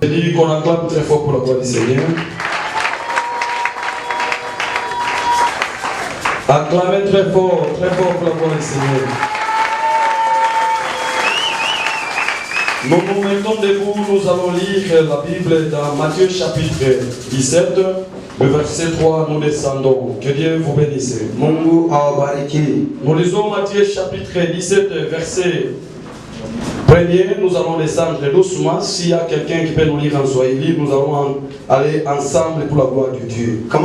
Je dis qu'on acclame très fort pour la gloire du Seigneur. Acclamez très fort pour la gloire du Seigneur. Nous nous mettons debout, nous allons lire la Bible dans Matthieu chapitre 17, le verset 3, nous descendons. Que Dieu vous bénisse. Nous lisons Matthieu chapitre 17, verset 1er, nous allons descendre doucement. S'il y a quelqu'un qui peut nous lire en Swahili, nous allons aller ensemble pour la gloire de Dieu. À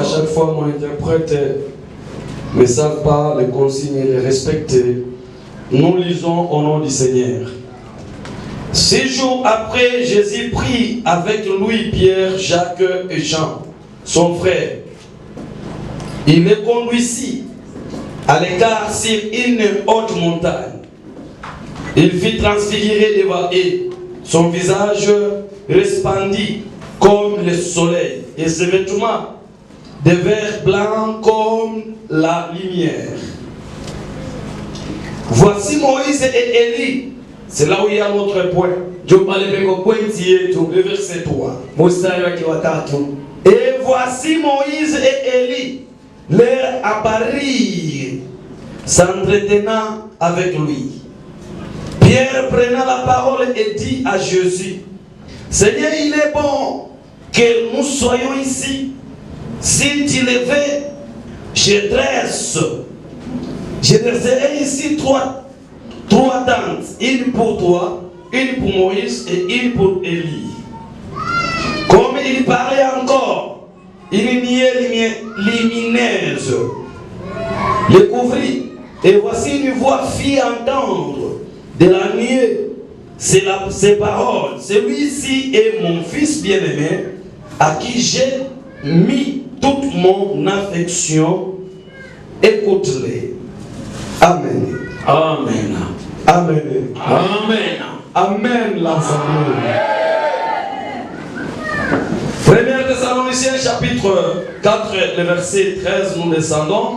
chaque fois, mon interprète ne savent pas les consignes et les respecter. Nous lisons au nom du Seigneur. 6 jours après, Jésus prit avec lui Pierre, Jacques et Jean, son frère. Il les conduisit à l'écart sur une haute montagne. Il fit transfigurer devant eux. Son visage resplendit comme le soleil et ses vêtements de verre blanc comme la lumière. Voici Moïse et Élie. C'est là où il y a notre point. Le verset 3. Et voici Moïse et Élie leur apparurent, s'entretenant avec lui. Pierre prenant la parole et dit à Jésus: Seigneur, il est bon que nous soyons ici. Si tu le veux, je dresserai ici trois tentes, une pour toi, une pour Moïse et une pour Élie. Comme il parlait encore, une nuée lumineuse le couvrit, et voici une voix fit entendre de la nuée ces paroles: celui-ci est mon fils bien-aimé, à qui j'ai mis toute mon affection, écoute-les. Amen. Amen. Amen. Amen. Amen. La famille. 1 Thessaloniciens chapitre 4, le verset 13, nous descendons.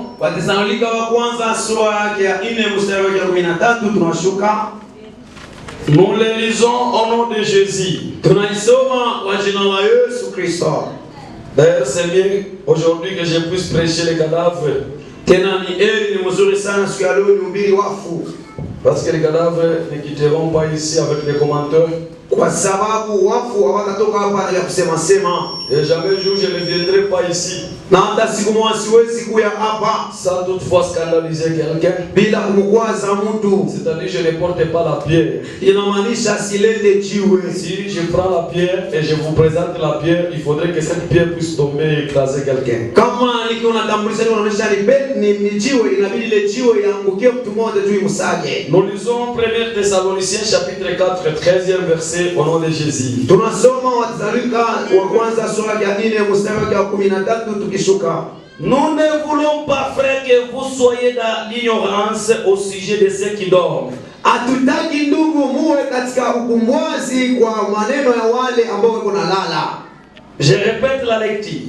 Nous les lisons au nom de Jésus. D'ailleurs, c'est bien aujourd'hui que je puisse prêcher les cadavres. Parce que les cadavres ne quitteront pas ici avec les commentaires. Et jamais jour je ne viendrai pas ici sans toutefois scandaliser quelqu'un. C'est-à-dire je ne porte pas la pierre. Si je prends la pierre et je vous présente la pierre, il faudrait que cette pierre puisse tomber et écraser quelqu'un. Nous lisons 1 Thessaloniciens chapitre 4, 13e verset au nom de Jésus. Nous ne voulons pas, frère, que vous soyez dans l'ignorance au sujet de ceux qui dorment. Je répète la lecture.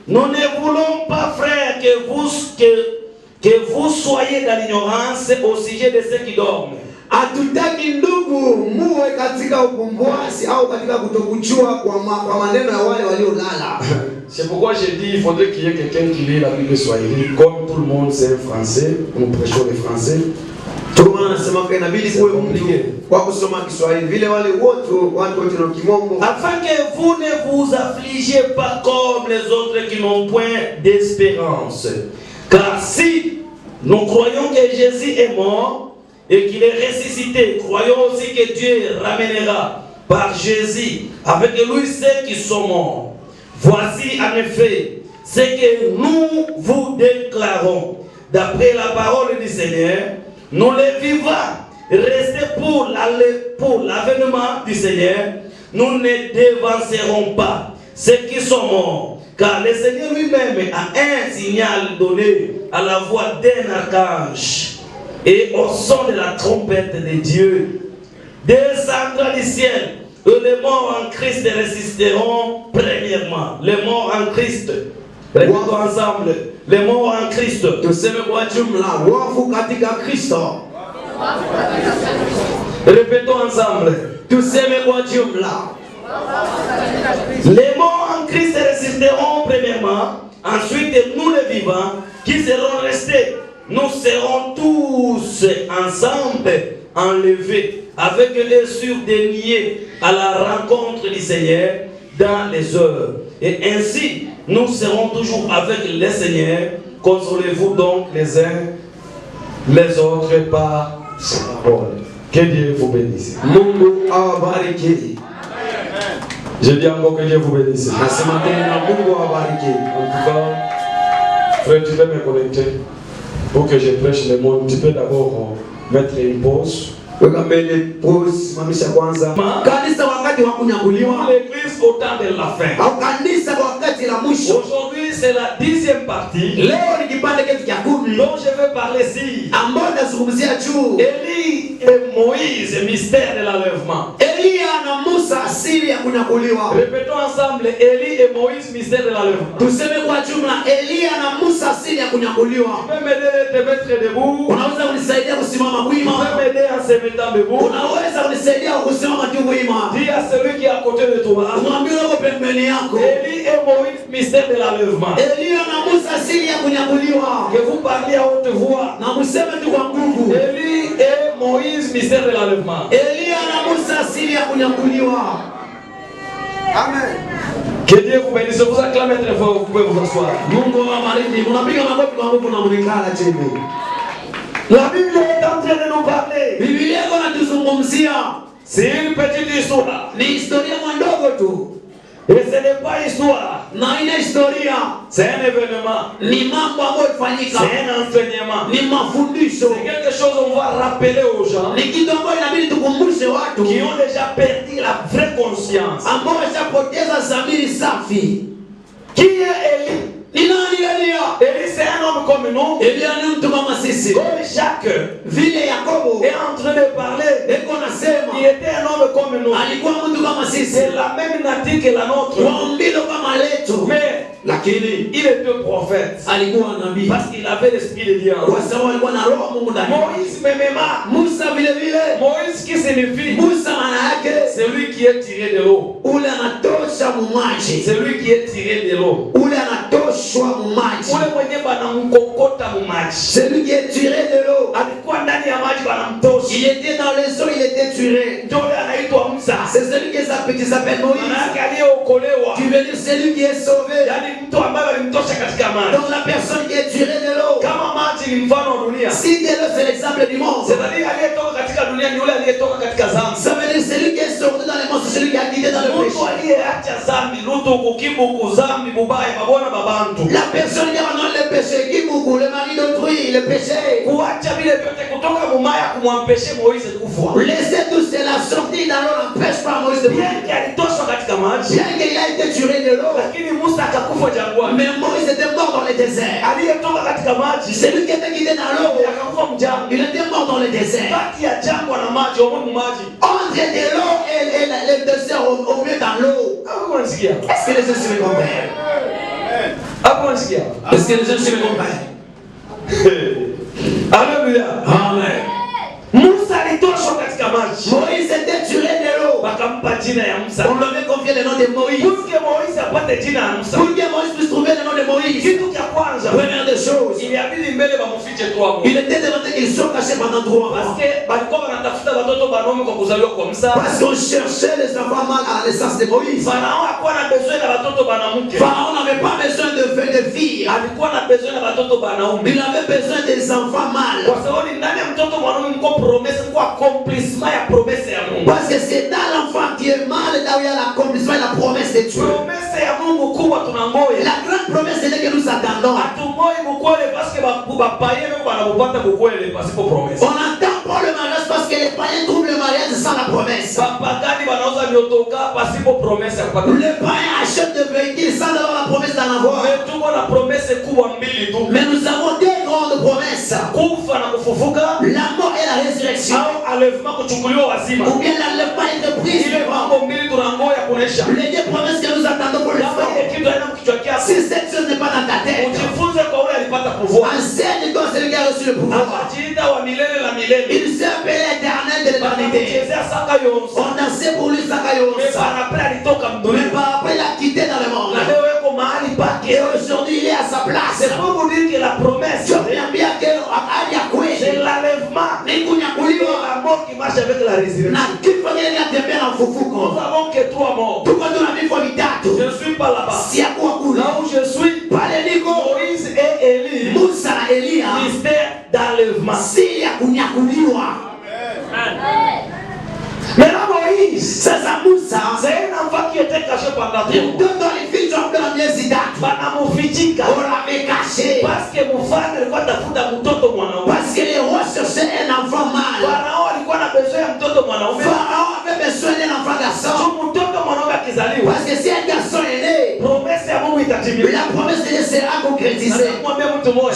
Nous ne voulons pas, frère, que vous soyez dans l'ignorance au sujet de ceux qui dorment. C'est pourquoi j'ai dit il faudrait qu'il y ait quelqu'un qui lit la Bible swahili. Comme tout le monde c'est français, nous prêchons les français. C'est compliqué. Afin que vous ne vous affligez pas comme les autres qui n'ont point d'espérance. Car si nous croyons que Jésus est mort et qu'il est ressuscité, croyons aussi que Dieu ramènera par Jésus avec lui ceux qui sont morts. Voici en effet ce que nous vous déclarons. D'après la parole du Seigneur, nous les vivants, restés pour l'avènement du Seigneur, nous ne dévancerons pas ceux qui sont morts. Car le Seigneur lui-même a un signal donné à la voix d'un archange et au son de la trompette de Dieu. Descendra du ciel, et les morts en Christ ressusciteront premièrement. Les morts en Christ, répétons ensemble. les morts en Christ. Tuseme kwa jumla wafu katika Kristo. Répétons ensemble. Tuseme kwa jumla. Les morts en Christ résisteront premièrement. Ensuite, nous les vivants qui seront restés, nous serons tous ensemble enlevés avec les sûrs déniés à la rencontre du Seigneur dans les heures. Et ainsi, nous serons toujours avec le Seigneur. Consolez-vous donc les uns les autres par sa parole. Que Dieu vous bénisse. Mungu awabariki. Je dis encore que Dieu vous bénisse. Nasema tena Mungu awabariki. En tout cas, frère, tu peux me connecter pour que je prêche le mot. Tu peux d'abord mettre une pause. Weka mbele pause, simamisha kwanza. Kanisa wakati wa kunyakuliwa. L'église au temps de la fin. Au kanisa wakati la mwisho. Aujourd'hui, c'est la 10e partie. Leo ni kipande chetu cha 10. Donc je vais parler ici. Ambao nazungumzia juu. Élie et Moïse, mystère de l'enlèvement. Elia na Musa asili ya kunyakuliwa. Répétons ensemble, Élie et Moïse, mystère de l'enlèvement. Tuseme kwa jumla, Elia na Musa asili ya kunyakuliwa. Tu peux m'aider à te mettre debout. Unaweza kunisaidia kusimama wima. Tu peux m'aider à se mettre debout. Unaweza kunisaidia kusimama tu wima. Dis à celui qui est à côté de toi. Mwambie uko pembeni yako. Élie et Moïse, mystère de l'enlèvement. Elia na Musa asili ya kunyakuliwa. Que vous parliez à haute voix. Na mseme tu kwa nguvu. Élie et Moïse, mystère de l'enlèvement. Elia na Musa asili ya kunyakuliwa. Amen. Que Dieu vous bénisse. Vous acclamez très fort, vous pouvez vous asseoir. Mungu awabariki. Mnapiga makofi kwa nguvu na mnikala chini. La Bible est en train de nous parler. Biblia inatuzungumzia. C'est une petite histoire. Ni historia ndogo tu. Et ce n'est pas histoire. Na ina historia. C'est un événement. Ni mambo ambayo yafanyika. C'est un enseignement. Ni mafundisho. C'est quelque chose on va rappeler aux gens. Ni kitu ambacho inabidi tukumbushe watu qui ont déjà perdu la vraie conscience. Ambao washapoteza dhamiri safi. Qui est Élie? Ni nani Elia? Élie c'est un homme comme nous. Elia ni mtu kama sisi. Comme Jacques. Vile Yakobo est en train de parler. Eko nasema. Il était un homme comme nous. Alikuwa mtu kama sisi. C'est la même nature que la nôtre. Waumbilo kama letu. Mais lakini il était prophète. Alikuwa nabii. Parce qu'il avait l'esprit de Dieu. Kwa sababu alikuwa na roho Mungu ndani. Moïse même. Musa vile vile. Moïse qui signifie. Musa maana yake c'est lui qui est tiré de l'eau. Ule anatosha mumaji. C'est lui qui est tiré de l'eau. Ule anatoshwa mumaji. Ule mwenye banamkokota mumaji. C'est lui qui est tiré de l'eau. Alikuwa ndani ya maji banamtosha. Il était dans les eaux, il était tiré. Ndio anaitwa Musa. C'est celui qui s'appelle Moïse. Maana aliyeokolewa. Tu veux dire celui qui est sauvé. Yaani mtu ambaye alimtosha katika maji. Donc la personne qui est tirée de l'eau. Kama maji ni mfano wa dunia. Si de l'eau c'est l'exemple du monde. C'est-à-dire aliyetoka katika dunia ni yule aliyetoka katika dhambi. Ça veut dire celui qui est sorti dans les mondes, c'est celui qui a quitté dans le péché. Mtu aliyeacha dhambi, luto kukibuku dhambi mubaya babona babantu. La personne qui abandonne le péché, qui beaucoup le mari d'autrui, le péché. Kuacha vile vyote kutoka mumaya kumwampeshe Moïse kufa. Laisser tout cela sortir dans l'eau n'empêche pas Moïse de bien alitoshwa katika maji. Bien qu'il a été tiré de l'eau. Lakini Musa akakufa jangwani. Mais Moïse était mort dans le désert. Aliyetoka katika maji. Celui qui était quitté dans l'eau. Akakufa mjangwa. Il était mort dans le désert. Kati ya jangwa na maji, omwe maji. Entre de l'eau et le désert au mieux dans l'eau. Est-ce que les gens se comprennent? Est-ce que les gens se comprennent? Alléluia. Amen. Musa alitoshwa katika maji. Moïse était tiré de l'eau. Wakampa jina ya Musa. On lui avait confié le nom de Moïse. Pour que Moïse apate jina ya Musa. Pour que Moïse puisse trouver le nom de Moïse. Kitu cha kwanza. Première des choses. Iliabidi mbele bamfiche 3 mois. Il était demandé qu'ils soient cachés pendant 3 mois. Parce que balikuwa wanatafuta watoto banaume kwa kuzaliwa kwa Musa. Parce qu'on cherchait les enfants mâles à la naissance de Moïse. Farao hakuwa na besoin na watoto banamuke. Pharaon n'avait pas besoin de filles. Alikuwa na besoin na watoto banaume. Il avait besoin des enfants mâles. Kwa sababu ndani ya mtoto mwanaume mko promesse, mko accomplissement ya promesse ya Mungu. Parce que c'est dans l'enfant qui est mâle là où il y a l'accomplissement et la promesse de Dieu. Promesse ya Mungu kubwa tunangoya. La grande promesse c'est que nous attendons. Atungoi bukwele parce que bapaye beko banabupata bukwele pasipo promesse. On attend pour le mariage parce que les païens trouvent le mariage sans la promesse. Bapagani banauza miotoka pasipo promesse ya kupata. Les païens achètent des véhicules sans avoir la promesse d'en avoir. Mais tuko na promesse kubwa mbili tu. Mais nous avons deux grandes promesses. Kufa na kufufuka. La mort et la résurrection. Au enlèvement kuchukuliwa wazima. Ou bien l'enlèvement et de prise. Ile mambo mbili tunangoya kunesha. Les deux promesses que nous attendons pour le faire. Si cette chose n'est pas dans ta tête, ujifunze kwa ule pouvoir. Enseigne-toi celui qui a reçu le pouvoir. Il s'est appelé éternel de l'éternité. On dansait pour lui Sakayos. Mais par après il a quitté dans le monde. Et aujourd'hui il est à sa place. C'est pour vous dire que la promesse, c'est l'enlèvement, c'est la mort qui marche avec la résurrection. Nous avons que 3 morts. Je suis pas là-bas. Là où je suis, Moïse et Élie, mystère d'enlèvement. Mais là, Moïse, c'est un enfant qui était caché pendant 3 mois. Parce que mfalme alikuwa tafuta mtoto mwanaume. Parce que les rois cherchaient un enfant mâle. Farao alikuwa na besoin ya mtoto mwanaume. Pharaon avait besoin d'un enfant garçon. Mtoto mwanaume akizaliwa, parce que si un garçon est né, promesse ya Mungu itatimia. La promesse de Dieu sera concrétisée.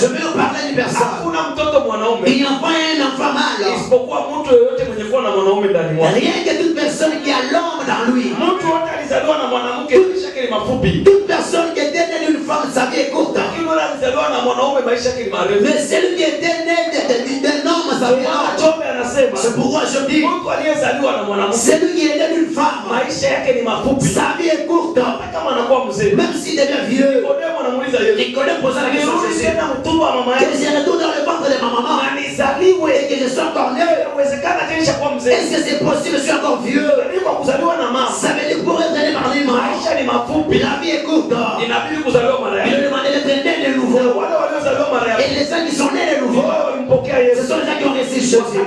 Je vais vous parler d'une personne. Hakuna mtoto mwanaume. Il n'y a pas un enfant mâle. Isipokuwa mtu yoyote mwenye kuwa na mwanaume ndani mwake. Rien que toute personne qui a l'homme dans lui. Mtu yote alizaliwa na mwanamke maisha yake ni mafupi. Toute personne qui était née d'une femme sa vie est courte. Lakini yule alizaliwa na mwanaume maisha yake ni marefu. Mais celui qui était né d'un homme sa vie est longue. C'est pourquoi je dis, mtu aliyezaliwa na mwanamke, celui qui est né d'une femme, maisha yake ni mafupi. Sa vie est courte. Kama anakuwa mzee, même s'il devient vieux. Nikodemo anamuuliza Yesu, Nikodemo pose la question à Jésus. Tena mtumbo wa mama yake, que je retourne dans le ventre de ma maman, anizaliwe et que je sois encore né. Inawezekana kesha kuwa mzee. Est-ce que c'est possible? Je suis encore vieux. Kwa kuzaliwa na mama, ça veut dire pour être né par lui, maisha ni mafupi. La vie est courte. Inabidi kuzaliwa mara ya pili. Il demande d'être né de nouveau. Wale waliozaliwa mara ya pili, et les gens qui sont nés de nouveau, ce sont les gens qui ont reçu Jésus.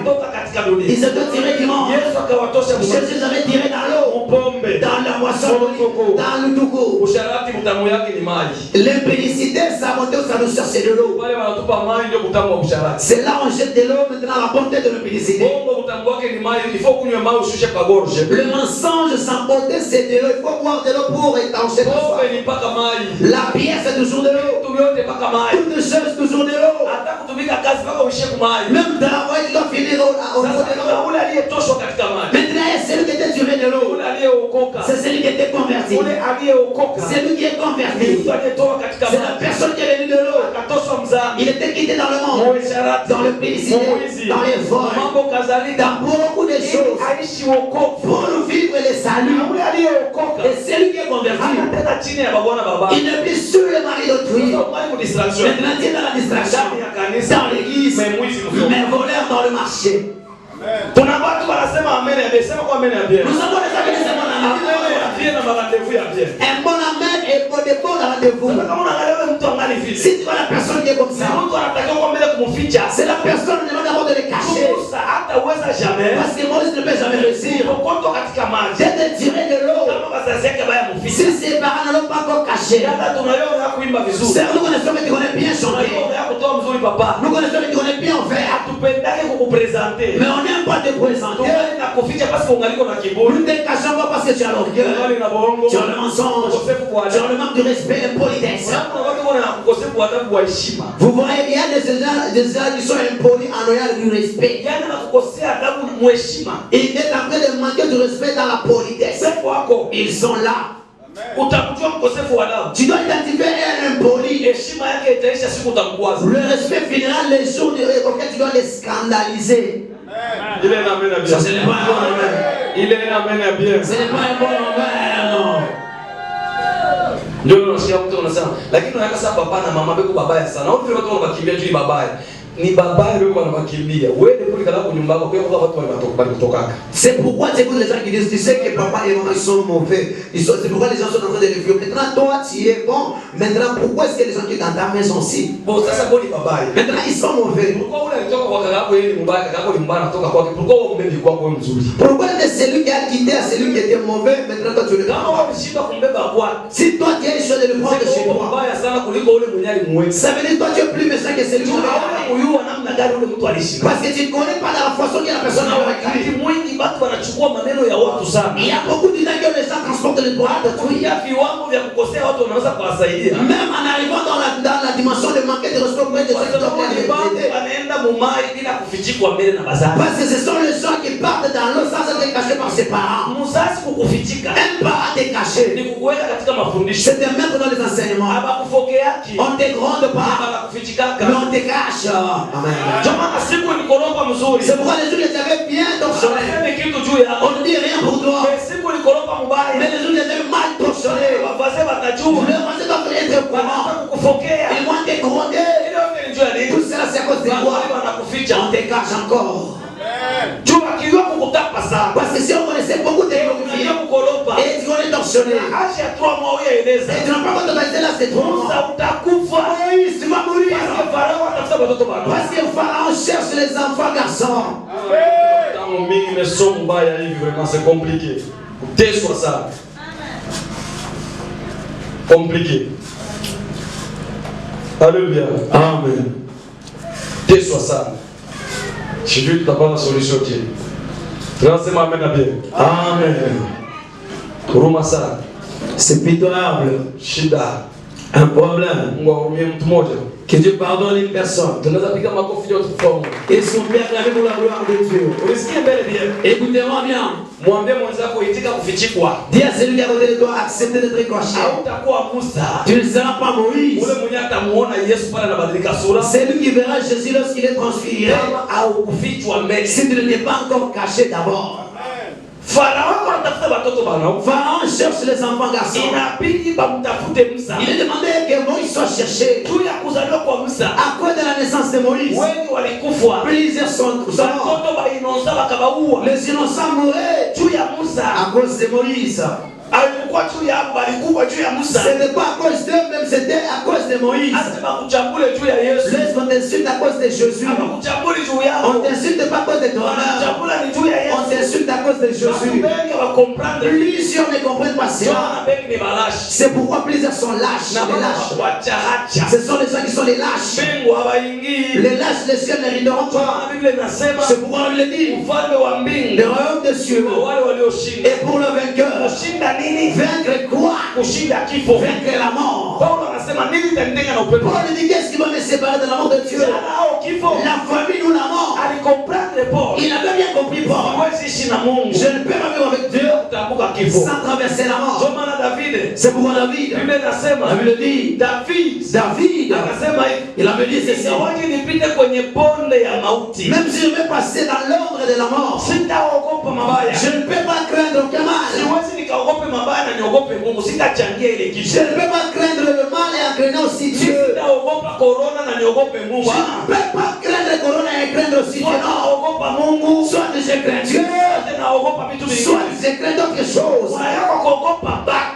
Ils se sont tirés du monde. Jésus les avait tirés dans l'eau, dans la boisson, dans le toukou. L'impénicité, sa bonté ou sa douceur, c'est de l'eau. C'est là où on jette de l'eau, maintenant la bonté de l'impénicité. Le mensonge sans bonté, c'est de l'eau. Il faut boire de l'eau pour étancher. La pierre, c'est toujours de l'eau. Toutes choses, toujours de l'eau. Même travail, il doit finir au niveau de l'eau. Maintenant, c'est celui qui était tiré de l'eau. C'est celui qui était converti. C'est lui qui est converti. C'est la personne qui est venue de l'eau. Il était quitté dans le monde, dans le pénicilline, dans les vols, dans beaucoup de choses, pour nous vivre les saluts. Et c'est lui qui est converti. Il ne vit sur le mari d'autrui. Maintenant, il est dans la distraction, dans l'église, mais voleur dans le marché. Kuna watu wanasema amen ya bien. Sema kwa amen ya bien. Nous avons des amis qui disent amen ya bien na rendez-vous ya bien. Un bon amen et pour des bons rendez-vous. Kama unaangalia mtu angali vile. Si tu vois la personne qui est comme ça, mtu anataka kwa mbele kumficha. C'est la personne qui demande d'abord de le cacher. Musa hataweza jamais. Parce que Moïse ne peut jamais réussir. Ukoto katika maji. D'être tiré de l'eau. Kama wazazi yake baya mficha. Si ses parents ne l'ont pas encore caché. Dada tunayoona kuimba vizuri. Nous connaissons qui connaît bien chanter. Kutoa mzuri papa. Nous connaissons qui connaît bien faire. Hatupendake kukupresenter. Mais on n'aime pas te présenter. Nous ne cachons pas parce que tu as l'orgueil, tu as le mensonge, tu as le manque de respect et de politesse. Vous voyez, il y a des gens qui sont impolis en ayant du respect. Il est en train de manquer de respect dans la politesse. Ils sont là. Tu dois identifier un impoli. Le respect finira les jours auxquels tu dois les scandaliser. Il est un amen à bien. Ça, ce n'est pas un bon amen. Il est un amen à bien. Ce n'est pas un bon amen, non. Ndio unasikia mtu anasema lakini unaweka sasa baba na mama beko babaya sana. Au vile watu wanakimbia tu babaya. Ni babaya beko wanakimbia. Wewe kule kala kwa nyumba yako kwa watu walitoka. C'est pourquoi j'écoute les gens qui disent tu sais que papa et maman sont mauvais. C'est pourquoi les gens sont en train de le vivre. Maintenant toi tu es bon. Maintenant pourquoi est-ce que les gens qui dans ta maison aussi? Bon ça c'est bon les babaya. Maintenant ils sont mauvais. Pourquoi on alitoka kwa kaka yako yeye mbaya kaka yako ni mbaya natoka kwake. Pourquoi wewe mbele kwa kwa mzuri? Pourquoi est celui qui a quitté à celui qui était mauvais maintenant toi tu le prends? Si toi tu es choisi de le prendre chez toi. Mbaya sana kuliko ule mwenye alimweka. Ça veut dire toi tu es plus méchant que celui qui parce que tu ne connais pas la façon que la personne a vécu. Il y a beaucoup de gens que les gens transportent les droits d'autrui. Même en arrivant dans la dimension de manquer de respect auprès de ceux qui doivent aider. Parce que ce sont les gens qui partent dans l'eau sans être caché par ses parents. Un parent t'est caché. C'est de mettre dans les enseignements. On te gronde pas, mais on te cache. Amen. C'est pourquoi les jours les avaient bien torchonnés. On ne dit rien pour toi. Mais les jours les avaient mal torchonnés. Le voisin doit être comment. Ils vont te gronder. Tout cela c'est à cause de toi. On te cache encore. Parce que si on connaissait beaucoup de glorifiés et tu connais torchonné et tu n'as pas totalisé là c'est 3 mois. Oui, tu vas mourir. Parce que le pharaon cherche les enfants garçons. C'est compliqué. Déçois ça. Compliqué. Alléluia. Amen. Déçois ça. Je dis que tu n'as pas la solution. Transforme Amen à bien. Amen. Rumasa. C'est pitoyable. Shida. Un problème. Que Dieu pardonne une personne. Et son Père clame pour la gloire de Dieu. Écoutez-moi bien. Dis à celui qui est à côté de toi, acceptez d'être caché. Tu ne seras pas Moïse. C'est lui qui verra Jésus lorsqu'il est transfiguré. Si tu ne t'es pas encore caché d'abord. Pharaon cherche les enfants garçons. Il est demandé que Moïse soit cherché. À cause de la naissance de Moïse, plusieurs sont morts. Les innocents mouraient à cause de Moïse. Ce n'est pas à cause d'eux, même c'était à cause de Moïse. Les on t'insulte à cause de Jésus. On t'insulte pas à cause de ton honneur. On t'insulte à cause de Jésus. Plusieurs ne comprennent pas cela. C'est pourquoi plusieurs sont lâches. Ce sont les gens qui sont les lâches. Les lâches, les cieux ne rideront pas. C'est pourquoi on le dit. Le royaume des cieux. Et pour le vainqueur. Vaincre quoi? Vaincre la mort. Paul dit qu'est-ce qui va me séparer de l'amour de Dieu? La famille ou la mort. Il avait bien compris Paul. Je ne peux pas vivre avec Dieu sans traverser la mort. C'est pourquoi David, la Bible dit, David, il avait dit ceci. Même si je vais passer dans l'ordre de la mort, je ne peux pas craindre aucun mal. Je ne peux pas craindre le mal et craindre aussi Dieu. Je ne peux pas craindre le corona et craindre aussi Dieu. Non. Soit je crains Dieu, soit je crains d'autres choses.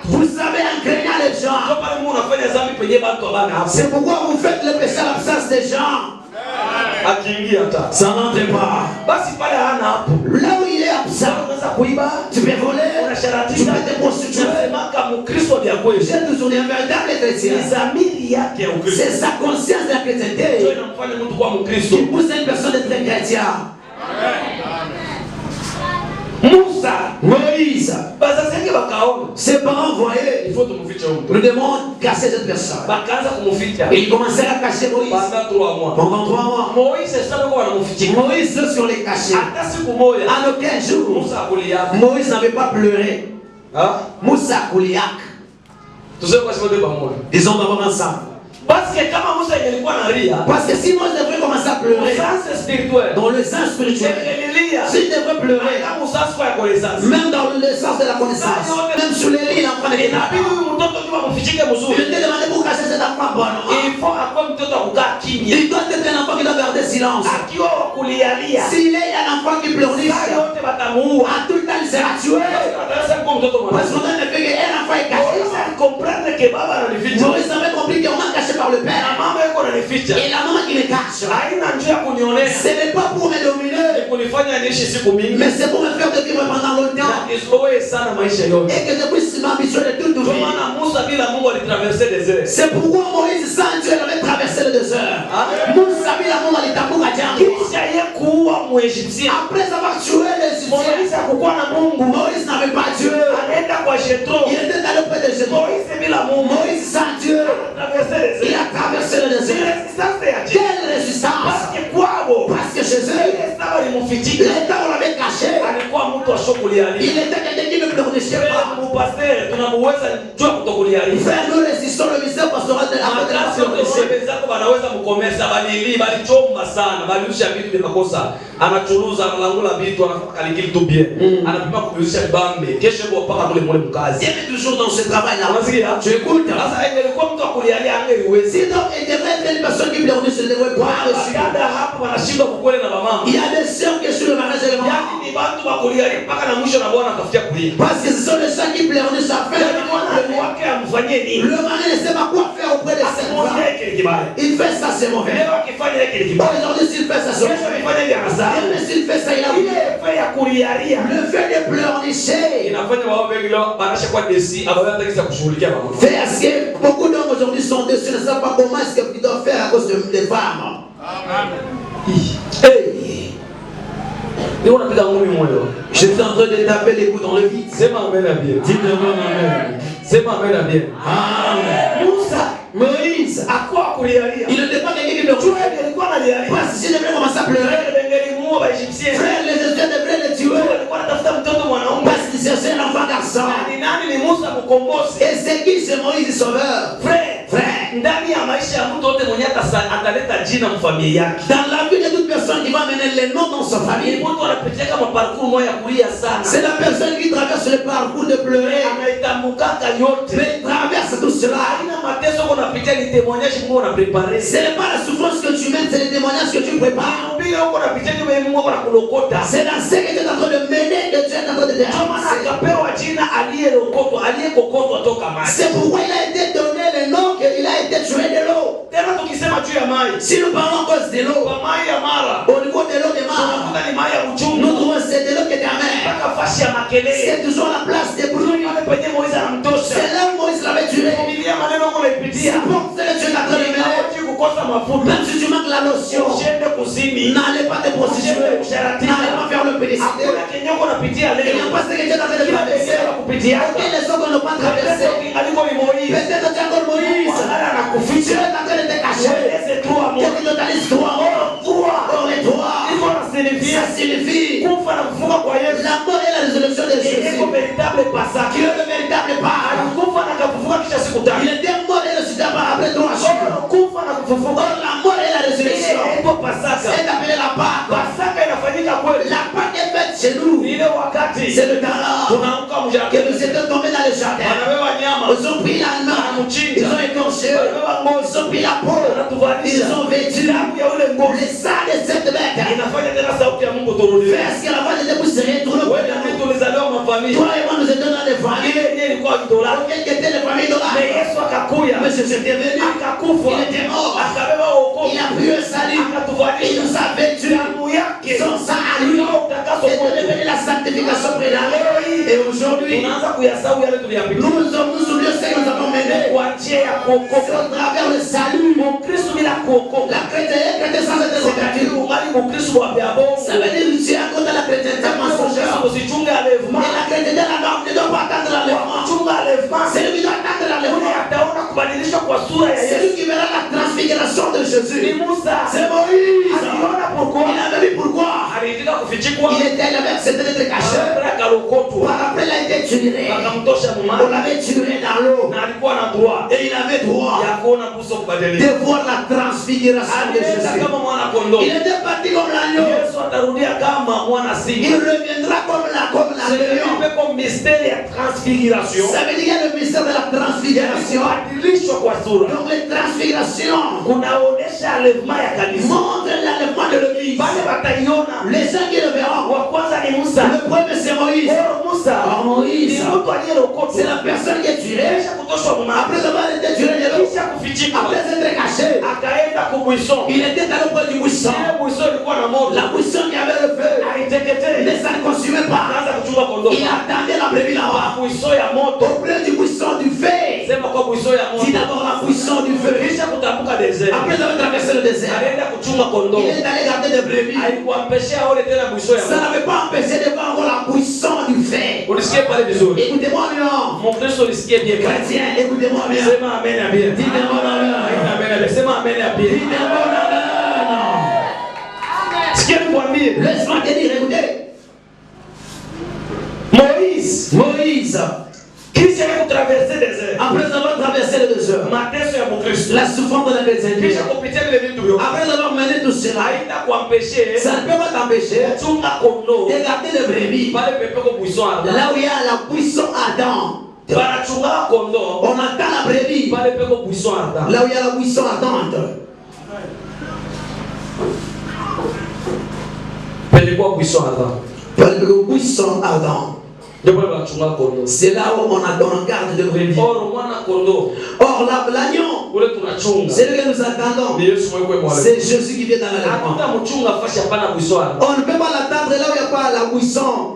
Vous savez, en craignant les gens, c'est pourquoi vous faites le péché à l'absence des gens. Ça n'entre pas. Là où il est absent, tu peux voler, tu peux te prostituer. J'ai toujours dit un véritable chrétien. C'est sa conscience de la chrétienté qui pousse une personne d'être chrétien. Moïse, ses parents voyaient, nous devons casser cette personne. Et ils commençaient à cacher Moïse pendant 3 mois. Moïse, lorsqu'on les cachait, en aucun jour, Moïse n'avait pas pleuré. Moussa Kouliak. Ils ont d'abord ensemble. Parce que si moi je devrais commencer à pleurer dans le sens spirituel, si je devrais pleurer même dans le sens de la connaissance, même sous les lits l'enfant est là. Je t'ai demandé pour cacher cet enfant bon. Il doit être un enfant qui doit garder silence. S'il est un enfant qui pleurniche, à tout le temps il sera tué. Parce qu'on a fait qu'un enfant est caché. Moïse avait compris qu'on a caché par le père. Et la maman qui me cache. Ce n'est pas pour me dominer, mais c'est pour me faire de vivre pendant longtemps. Et que je puisse m'habituer de toute vie. C'est pourquoi Moïse sans Dieu avait traversé le désert. Après avoir tué les Égyptiens, Moïse n'avait pas Dieu. Il était allé auprès de Jésus. Moïse sans Dieu, il a traversé le désert. Quelle résistance? Parce que Jésus, l'état où l'avait caché, Il était quelqu'un qui ne pleurnichait pas. Mon pasteur, tunaweza njoo kutokulialia. Frère, nous résistons le ministère pastoral de la wanaweza mkomesa balili balichomba sana baliusha vitu vikakosa anachuluza analangula vitu anakalikili tu bien anapima kubiusha bambe kesho kwa paka kule mule mkazi il est toujours dans ce travail là. Unasikia Tu écoutes. sasa ingelikuwa mtu akulialia angeliwezi Sinon il devrait être une personne qui pleurniche ne devrait pas reçu. dada hapa wanashindwa kukwenda na mama Il y a des sœurs qui sur le mariage et le mariage. yani ni watu bakulialia mpaka na mwisho na bwana atafutia kulia Parce que ce sont les gens qui pleurnichent à faire le mwana wake amfanyie nini le mari ne sait pas quoi faire auprès de cette femme. Il fait ça, c'est mauvais. leo akifanya kile kibaya Aujourd'hui, s'il fait ça, c'est kesho ifanye vya hasara mais s'il fait ça, il a ile fe ya kulialia le fait de pleurnicher. inafanya wao wengi leo banasha kwa desi abaweza kisa kushughulikia mama Fait à ce que beaucoup d'hommes aujourd'hui sont dessus, ne savent pas comment est-ce qu'ils doivent faire à cause des femmes. Hey. ni unapiga ngumi moyo Je suis en train de taper les coups dans le vide. sema amen bien Dites-moi amen. sema amen bien Amen. Moussa, Moïse, akwa kulialia il n'était pas quelqu'un qui pleure. tuwe alikuwa analialia Parce que si je devrais commencer à pleurer, bengelimuo ba Egyptien frère, les Égyptiens devraient les tuer. alikuwa anatafuta mtoto mwanaume Parce qu'ils cherchaient un enfant garçon. ni nani ni Musa mkombozi Et c'est qui? C'est Moïse, sauveur. Frère, ndani ya maisha ya mtu wote mwenye ataleta jina mfamilia yake dans la vie de toute personne qui va mener les noms dans sa ni famille, mtu anapitia kama parcours moja ya kulia sana c'est la personne qui traverse le parcours de pleurer. anaitambukaka yote Mais il traverse tout cela. haina mateso unapitia ni témoignage Mungu anaprepare Ce n'est pas la souffrance que tu mènes, c'est le témoignage que tu prépares. bila huko unapitia ni Mungu anakulokota C'est dans ce que tu es en train de mener que tu es en train de kama déranger. akapewa jina aliyelokotwa aliyekokotwa toka maji C'est pourquoi il a été donné le nom qu'il a été tué de l'eau. tena tukisema juu ya maji Si nous parlons à cause de l'eau, kwa maji ya mara au niveau de l'eau des mares, tunakuta ni maji ya nous uchungu trouvons c'est de l'eau qui est amère. mpaka fashi ya makelele C'est toujours la place des bruits. pale penye Moizi anamtosha C'est là où Moïse l'avait tué. Biblia maneno unaipitia C'est pour ça que tu es en train de mener. hawaji kukosa mafuta Même si tu manques la notion, usiende kuzini n'allez pas te prostituer. N'allez pas faire le pédicité. hakuna kenyoko unapitia Il n'y leo a pas ce que tu es en train de kila traverser. bendera kupitia Et les autres n'ont pas traversé. aliko ni Moizi Peut-être tu es encore Moïse. Bwana Tu anakuficha es en train de te cacher. mweleze tu wa Mungu Quelqu'un totalise toi. Or les toi. iko na signifia Ça signifie kufa na kufuka kwa Yesu la mort et la résurrection de Jésus. iko véritable pasaka Qui est le véritable part. alikufa na kufuka kisha siku Il tatu était mort et ressuscité après 3 jours. kufa na kufufuka Or la mort et la résurrection iko pasaka est appelée la Pâque. pasaka inafanyika kweli La Pâque est faite chez nous. ile wakati C'est le temps tunaamka que mjaka nous étions tombés dans le jardin. wanabeba nyama Ils ont pris la main. Ils ont écorché. wanabeba ngozi Ils ont pris la peau. Ils wanatuvalisha ont vêtu damu ya ule ngozi le sang de cette bête. inafanya tena sauti ya Mungu turudie Fais ce que la voix de Dieu puisse se retourner wewe auprès na de mimi nous. tulizaliwa mafamilia Toi et moi, nous étions dans des ile familles. yenyewe ilikuwa kitola Quelles étaient les familles de mais Yesu akakuya Mais c'est venu. akakufa Il était mort. akabeba wokovu Il a pris un salut. Il akatuvalisha nous a vêtus. damu yake Son sang à lui. ndio utakaso Et de kwetu devenir la sanctification près de leo hii Et aujourd'hui, tunaanza kuyasahau yale tuliyapitia nous oublions ce que nous avons mené. kwa njia ya C'est kuokoka au travers le salut. Mkristo bila kuokoka La chrétienté sans être wakati convertie. ungali Mkristo wa vya bongo Ça veut dire que tu es à côté de la chrétienté mensongère. usichunge alevema Et la chrétienté la norme ne doit pas attendre l'enlèvement. chunga alevema C'est lui qui doit attendre ule l'enlèvement. ataona kubadilishwa kwa sura ya C'est Yesu lui qui verra la transfiguration de ni Jésus. Musa C'est Moïse. aliona pourquoi Il avait vu pourquoi. aliitika kufichikwa Il avait accepté d'être caché. akalokotwa Par après, il a été tué. akamtosha On mumani l'avait tué dans l'eau. na alikuwa na droit Et il avait droit ya kuona buso kubadilika de voir la transfiguration de alienda Jésus. kama mwana kondoo Il était parti comme l'agneau. Yesu atarudia kama mwana Il simba reviendra comme la lion. c'est comme mystère ya transfiguration Ça veut dire qu'il y a le mystère de la transfiguration. kubadilishwa kwa sura Donc les transfigurations kunaonesha alevema ya kanisa montrent l'enlèvement de l'église. bale bataiona Les gens qui le verront. wa kwanza ni Musa Le premier c'est Moïse. Oro Musa Oh, ni Moïse. mtu aliyelokotwa C'est la personne qui est tuée. kisha kutoshwa mumani Après avoir été tué de l'eau. kisha kufichikwa Après s'être caché. akaenda kubwison Il était allé auprès du buisson. ile buisson ilikuwa na moto La buisson qui avait le feu. aiteketee Mais ça ne consumait pas. akaanza kuchunga kondoo Il attendait la brebis là-bas. buisson ya moto Auprès du buisson du feu. sema kwa buisson ya Dis moto d'abord la buisson du feu. kisha kutambuka desert Après avoir traversé le désert. alienda kuchunga kondoo Il est allé garder des brebis. alikuampeshea ole tena buisson ya Ça moto n'avait pas empêché de voir encore la buisson du feu. ulisikie pale vizuri Écoutez-moi bien. mon Kristo ulisikie bien pale Chrétien, écoutez-moi bien. sema amen ya bien Dites-moi amen. amen ya bien sema amen ya bien Dites-moi amen. sikia nikwambie Laisse-moi te dire, écoutez. Moïse. Moïse, Kisha kutraverse desert. après avoir traversé le désert, Mateso ya Mukristo. la souffrance de la chrétienté, Kisha kupitia vile vitu vyote. après avoir mené tout cela, Haina kuampeshe ça ne peut pas t'empêcher chunga kondo de garder les brebis. pale pepeko buisson Adam. Là où il y a la buisson Adam, Para chunga kondo on attend la brebis. pale peko buisson Adam. Là où il y a la buisson ardente, Pele kwa buisson Adam. le buisson ardent, Ndipo la chunga kondo. c'est là où on garde de brebis. Oro mwana kondo. Or, l'agneau, Ule tunachunga. c'est le que nous attendons. Ni Yesu mwenyewe mwale. C'est Jésus qui vient dans la réponse. Hata mchunga fashi hapana buisson Adam. On ne peut pas l'attendre là où il n'y a pas la buisson.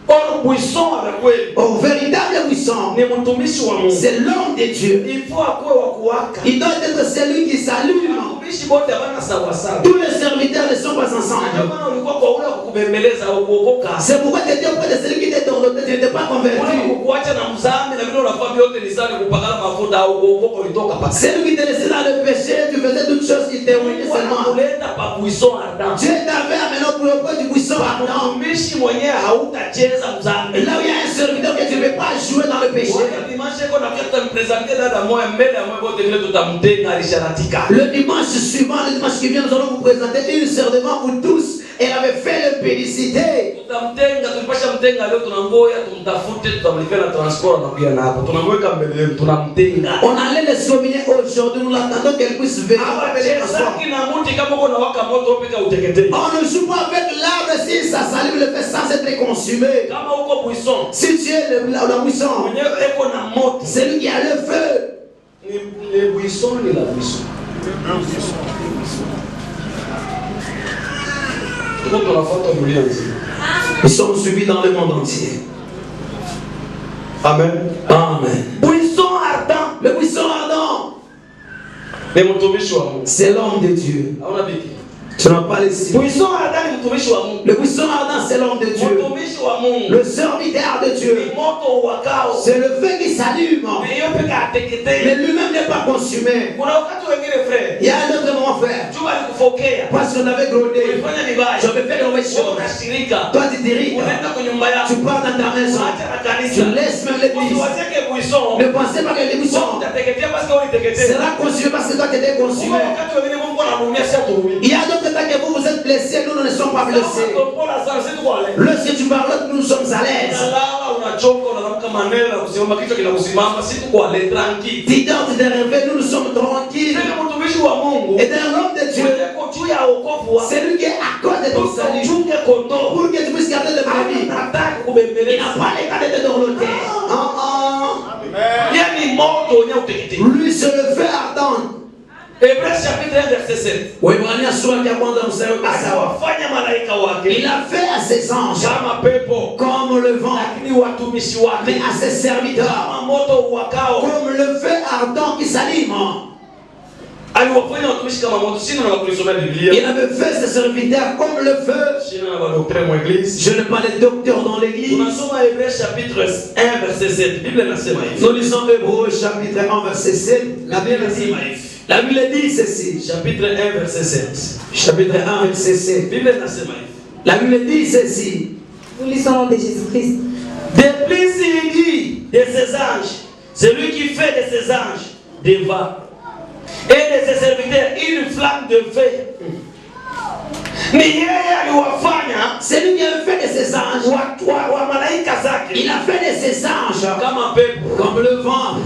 Oro buisson amekweli. Au véritable buisson, Ni mtumishi wa Mungu. c'est l'homme de Dieu. Il faut akwe wa kuwaka. Il doit être celui qui s'allume. Watumishi wote hapana sawa sawa. Tous les serviteurs ne sont pas Ndio ensemble. maana ulikuwa kwa ule kukubembeleza au kuokoka. C'est pourquoi tu étais auprès de celui qui était dorloté, tu n'étais pas Ule converti. kukuacha na mzambi na vile unafanya vyote ni sana kupakala mafuta au kuokoka ulitoka pasi. Celui qui te laissait dans le péché, tu faisais toutes choses qui t'éloignaient seulement. Kuleta pa buisson ardent. Dieu t'avait amené pour le point du buisson ardent. Mtumishi mwenyewe hautacheza mzambi. Là où il y a un serviteur que tu ne peux pas jouer dans le péché. Wakati dimanche kwa nafikiri tutampresenter dada moja mbele ya moyo wote vile tutamtenga alisharatika. Le dimanche suivant, le dimanche qui vient, nous allons vous présenter une sœur devant vous tous. Elle avait fait l'impiécité. Tutamtenga, tulipasha mtenga leo tunangoja tumtafute tutamlipia na transport na pia na hapo. Tunamweka mbele yetu tunamtenga. On allait les souligner aujourd'hui, nous l'attendons qu'elle puisse venir. Saki na muti kama uko na waka moto pika uteketee. On ne joue pas avec l'arbre si ça s'allume le fait sans être consumé. Kama uko buisson. Si tu es la buisson, Mwenyewe eko na moto. c'est lui qui a le feu. Le buisson ni la buisson. Ils sont suivis dans le monde entier. Amen. Amen. Buisson ardent. Le buisson ardent, c'est l'homme de Dieu. Tu n'as pas les signes. Buisson ardent ni mtumishi wa Mungu. Le buisson ardent, c'est l'homme de Dieu. Mtumishi wa Mungu. Le serviteur de Dieu, Ni moto wakao. c'est le feu qui s'allume. Mais yo pika ateketee. Mais lui-même n'est pas consumé. Kuna wakati wengine frère. Il y a un autre moment, frère. Jua alikufokea. Parce qu'on avait grondé. Ulifanya vibaya. J'avais fait le mauvais choix. Unashirika. Toi, tu t'irrites. Unaenda kwa nyumba yako. Tu pars dans ta maison. Unaacha na Tu kanisa. laisses même l'église. Usiwazeke buisson. Ne pensez pas que les buissons Utateketea parce que uliteketee. sera consumé parce que toi tu étais consumé. Kuna wakati wengine Mungu anahurumia sisi hatuhurumii. Il y a d'autres temps que vous vous êtes blessés, nous ne sommes pas blessés. Lorsque tu parles, nous sommes à l'aise. Tu dors, tu te réveilles, nous sommes tranquilles. Et dans l'homme de Dieu, c'est lui qui est à côté de ton salut. Pour que tu puisses garder le brebis. Il n'a pas les garder de dorloter. Lui, c'est le feu ardent. Hébreux chapitre 1 verset 7. Waebrania sura ya kwanza mstari wa saba. Akawafanya malaika wake Il a fait à ses anges kama pepo, comme le vent, lakini watumishi wake mais à ses serviteurs kama moto uwakao. comme le feu ardent qui s'allume. Aliwafanya watumishi kama moto. Sina na kulisomea Biblia. Il avait fait ses serviteurs comme le feu. Sina na docteur mu église. Je n'ai pas les docteurs dans l'église. Tunasoma Hébreux chapitre 1 verset 7. Biblia inasema hivi. Nous lisons Hébreux chapitre 1 verset 7. La Bible dit, la Bible dit ceci. Chapitre 1 verset 7. Chapitre 1 verset 7. Biblia inasema hivi. La Bible dit ceci. Nous lisons au nom de Jésus-Christ. De plus il dit de ses anges, celui qui fait de ses anges des vents et de ses serviteurs une flamme de feu. Ni yeye aliwafanya, C'est lui qui a fait de ses anges. wa malaika zake Il a fait de ses anges kama pepo. comme le vent.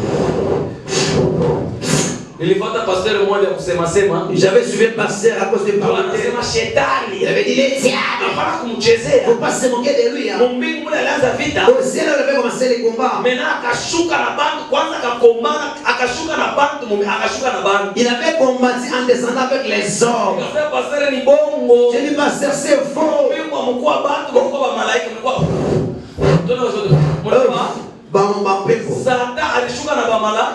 Nilifuata pastor mmoja kusema sema, J'avais suivi le pasteur à cause de parler. anasema shetani Il avait dit les diables. hapana Il ne kumchezea. faut pas se moquer de lui. Hein. Mumbingu mule alianza vita, Au ciel, il avait commencé les combats. mena akashuka na bandu kwanza, akakombana akashuka na bandu, akashuka na bandu. Il avait combattu en descendant avec les hommes. Nikasema pastor ni bongo. J'ai dit, pasteur, c'est faux. Mungu amekuwa bantu kwa malaika mlikuwa. Tuna wote. Mlikuwa Satan alishuka na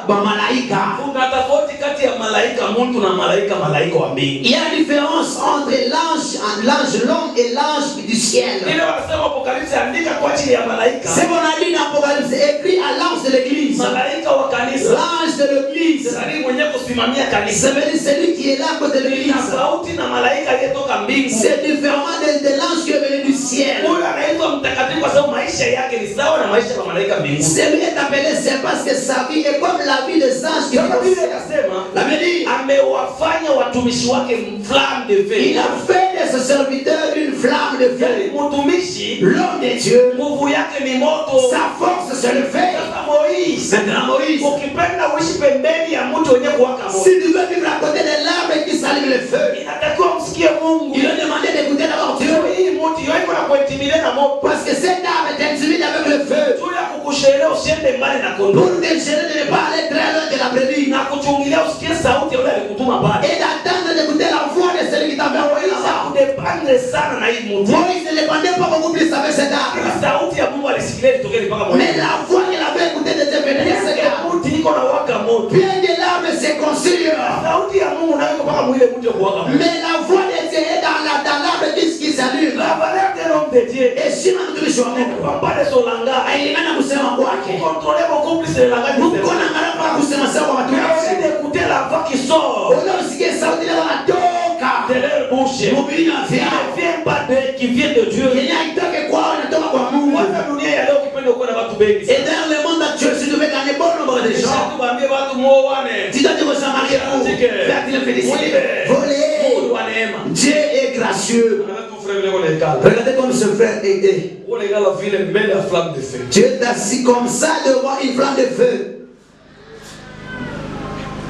bamalaika. Kuna tofauti kati ya malaika mtu na malaika wa mbingu. Il y a une différence entre l'ange l'homme et l'ange du ciel. Ile wanasema Apocalypse andika kwa ajili ya malaika. C'est qu'on a dit dans Apocalypse écrit à l'ange de l'église. Malaika wa kanisa. L'ange de l'église. C'est mwenye kusimamia kanisa. C'est celui qui est là côté de l'église. Tofauti na malaika aliyetoka mbingu. C'est différent de l'ange qui est venu du ciel. Huyo anaitwa mtakatifu kwa sababu maisha maisha yake ni sawa na maisha ya malaika mbinguni. C'est lui est appelé, c'est parce que sa vie est comme la vie des anges qui Kama Biblia inasema la Bible amewafanya watumishi wake flamme de feu. il a fait de ce serviteur une flamme de feu. Mtumishi, L'homme de Dieu, nguvu yake ni moto. sa force c'est le feu. Sasa Moïse, Maintenant Moïse, ukipenda uishi pembeni ya mtu wenye kuwaka moto, si tu veux vivre à côté de l'arbre qui s'allume le feu, inatakiwa msikie Mungu. il a demandé d'écouter d'abord Dieu. Hii mtu yote kuna kuintimide na moto. Parce que cet arbre t'intimide avec le feu. Tu ya kukusheria usiende mbali na kondoo. Pour te gêner de ne pas aller très loin de la brebis. Na kuchungilia usikie sauti ya yule alikutuma pale. Et d'attendre d'écouter la voix de celui qui t'a envoyé là-bas. Kudependre sana na hii mtu. Moïse ne dépendait pas beaucoup plus avec cet arbre. Sauti ya Mungu alisikia ilitokea mpaka Moïse. Mais la voix qu'il avait écoutée de Dieu venait de cet arbre. Mtu iko na waka moto. Bien que l'arbre se consume. Sauti ya Mungu nayo iko mpaka mwile mtu kuwaka moto. Mais la voix de Dieu est dans l'arbre qui s'allume. La valeur de l'homme de Dieu. Et si mtumishi wa Mungu Pambane solanga. ailingana kusema kwake. Contrôler beaucoup plus le langage. Mkono angalau kusema sawa kwa watu Merci wote. d'écouter la voix qui sort Unasikia sauti ile wanatoka. de leur bouche. Mhubiri na Qui vyao. ne vient pas de, qui vient de Dieu. Yenye haitoke kwao inatoka kwa Mungu. Kwanza dunia ya leo kipende kuwa na watu wengi. Et dans le monde actuel, si tu veux gagner bon nombre de gens, Sasa tuambie watu muoane. tu dois te marier pour faire-t-il féliciter. Voler. Mungu wa neema. Dieu est gracieux. Angalia tu frère leo lekala. Regardez comme ce frère est. Uone lekala vile mbele ya flamme de feu. Dieu est assis comme ça devant une flamme de feu.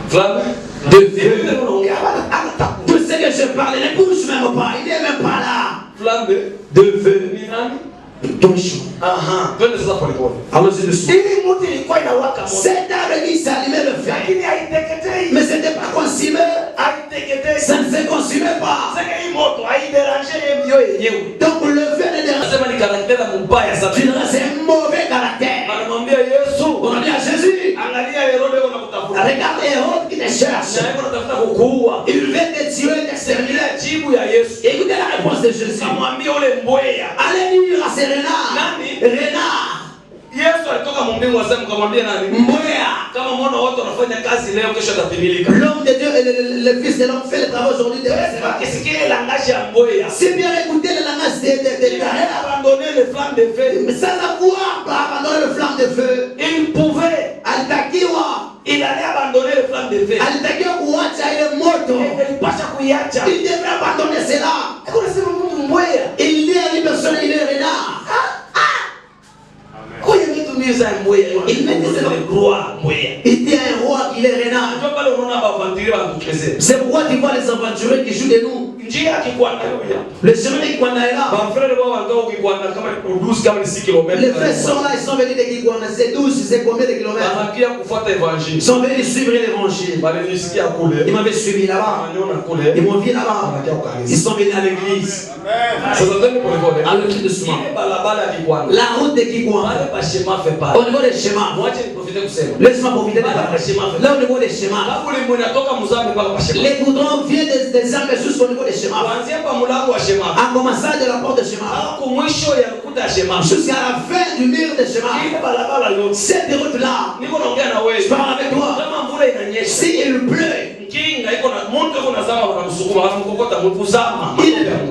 Flamme de feu. Tout ce que je parle ne bouge même pas. Il n'est même pas là. Flamme De feu. ni nani? Toshu. Aha. Twende sasa pole pole. Allons-y dessus. Hii mtu ilikuwa inawaka moto. Cet arbre qui s'allumait le feu. Lakini haiteketei. Mais ce n'était pas consumé. Haiteketei. Ça ne se consumait pas. Sasa hii moto haiderange mbio yenyewe. Donc le feu ne dérange Nasema ni karaktera mbaya sana. pas. C'est un mauvais caractère. Anamwambia Yesu, On a dit à Jésus, angalia Herode yuko nakutafuta. regarde Hérode qui te cherche. Na yuko natafuta kukuua. Il veut te tuer, t'exterminer. Jibu ya Yesu. Écoutez la réponse de Jésus. Amwambia ule mbweya. Allez dire à ces renards. Nani? Renards. Yesu alitoka mbingu asema kamwambia nani? Mbweya. Kama mwana watu wanafanya kazi leo kesho atatimilika. L'homme de Dieu et le fils de l'homme fait le travail aujourd'hui. Akisikia ile langage ya mbweya. C'est bien écouter le langage des renards. Abandonner les flammes de feu. Mais sans avoir abandonné le flamme de feu. Il pouvait. Alitakiwa. Il allait abandonner les flammes de feu. Alitakiwa kuacha ile moto. Ilipasha kuiacha. Il devrait abandonner cela. Unasema mtu mbweya. Il dit à une personne, il est renard. Kwenye vitu mimi za mbweya. Il met des roi mbweya. Il dit à un roi qu'il est renard. Ndio pale unaona aventurier wanatuchezea. C'est pourquoi tu vois les aventuriers qui jouent de nous. Njia kikwanda yoya. Le chemin qui est là. Ba frère wao wanataka kikwanda kama ni 12 kama ni 6 km. Les frères sont là, ils sont venus de Kikwana. C'est 12, c'est combien de kilomètres? Wanakia kufuata evangile. Ils sont venus suivre l'évangile. Bale nisikia kule. Ils m'avaient suivi là-bas. Wanaona kule. Ils m'ont vu là-bas. Wanakia kukanisa. Ils sont venus à l'église. Sasa tena pole pole. À le cri de souvent. Ile balabala kikwanda. La route de Kikwana. Wale ba shema fait pas. Au niveau des schémas. Mwache niprofite kusema. Laisse-moi profiter de la Là au niveau des schémas. Kabuli mwenye atoka mzambe mpaka kwa shema. Les goudrons viennent des arbres jusqu'au niveau des schémas. Kuanzia kwa mlango wa shema. En commençant de la porte de schéma. Hapo mwisho ya ukuta shema. Jusqu'à la fin du mur de schéma. Ile balabala yote. Cette route-là. Niko naongea na wewe. Je parle avec toi. Kama mvula inanyesha. Si il pleut. Kinga iko na mtu iko na zama wanamsukuma wanamkokota mkuzama.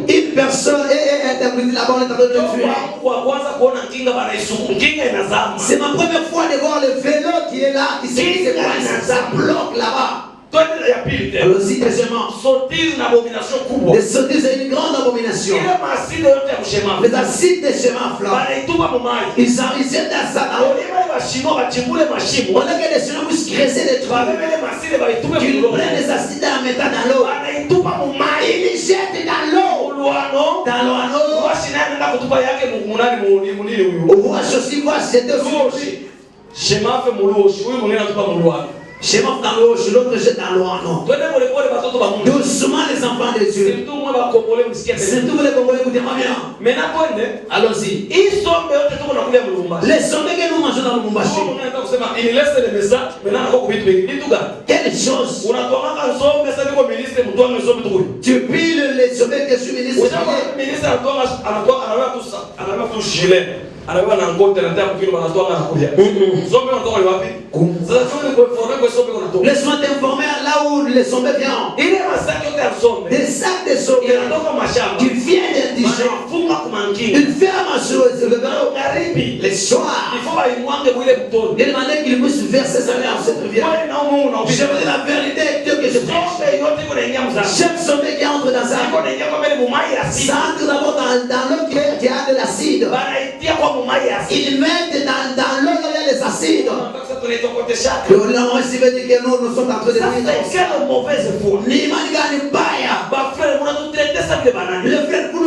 Une personne est abritée là-bas, on est en train de le tuer. Kwa kwanza kuona kinga banaisuku. Kinga inazama. C'est ma première fois de voir le vélo qui est là, qui se coince. Ça bloque là-bas. Twende ya pili tena. Alors, si deuxièmement, Sotizi na abomination kubwa. les sottises c'est une grande abomination. Ile masile yote ya mshema. Les acides de schéma flamme, Banaitupa mumaji. ils s'enrichissent dans ça. Wale bashimo bachimbule mashimo. On a que les schémas puissent graisser des trous. Babele masile baitupe Qu'ils mulolo. prennent les acides en mettant dans l'eau. Banaitupa mumaji. Ils les jettent dans l'eau. Uluano. Dans l'eau. Washi naye anaenda kutupa yake munani munini huyu. On voit ceci, voit c'était aussi. Shema fe muluoshi. Huyu munene anatupa muluano. Schéma dans l'eau, l'autre jette dans l'eau. Non. Twende pole pole batoto ba Mungu. Doucement les enfants de Dieu. Surtout mwe ba Kongole msikie C'est pele. tout les Congolais, écoutez-moi bien. Mena twende. Allons-y. Hii sombe yote tuko nakulia Mulumbashi. Les sommets que nous mangeons dans le Mumbashi. Mungu anataka kusema il laisse le message. Mena anakuwa kubitu vingi. Vitu gani? Quelle chose. Unatoka sombe sasa niko ministre mtwange sombe tuko. Tu pries les sommets que je suis ministre. Ushakuwa ministre anatoa tu gilet. Anawewa na ngote na tabu kilo wanatoa na kulia. Sombe wanatoka ni wapi? Sasa tuone kwa informer kwa sombe wanatoka. Laisse-moi t'informer là où les sommets viennent. Ile masaki yote ya des sacs de sauveurs qui viennent d'indigents. Une ferme sur le soir. Il demandait qu'il puisse verser sa mère dans cette rivière. Je vous dis la vérité, Dieu que je prêche. Chaque sommet qui entre dans sa vie, ça entre d'abord dans l'eau qui a de l'acide. Ils mettent dans l'eau il y a des acides. Le aussi veut dire que nous sommes en train de quelle mauvaise foi. Le frère, vous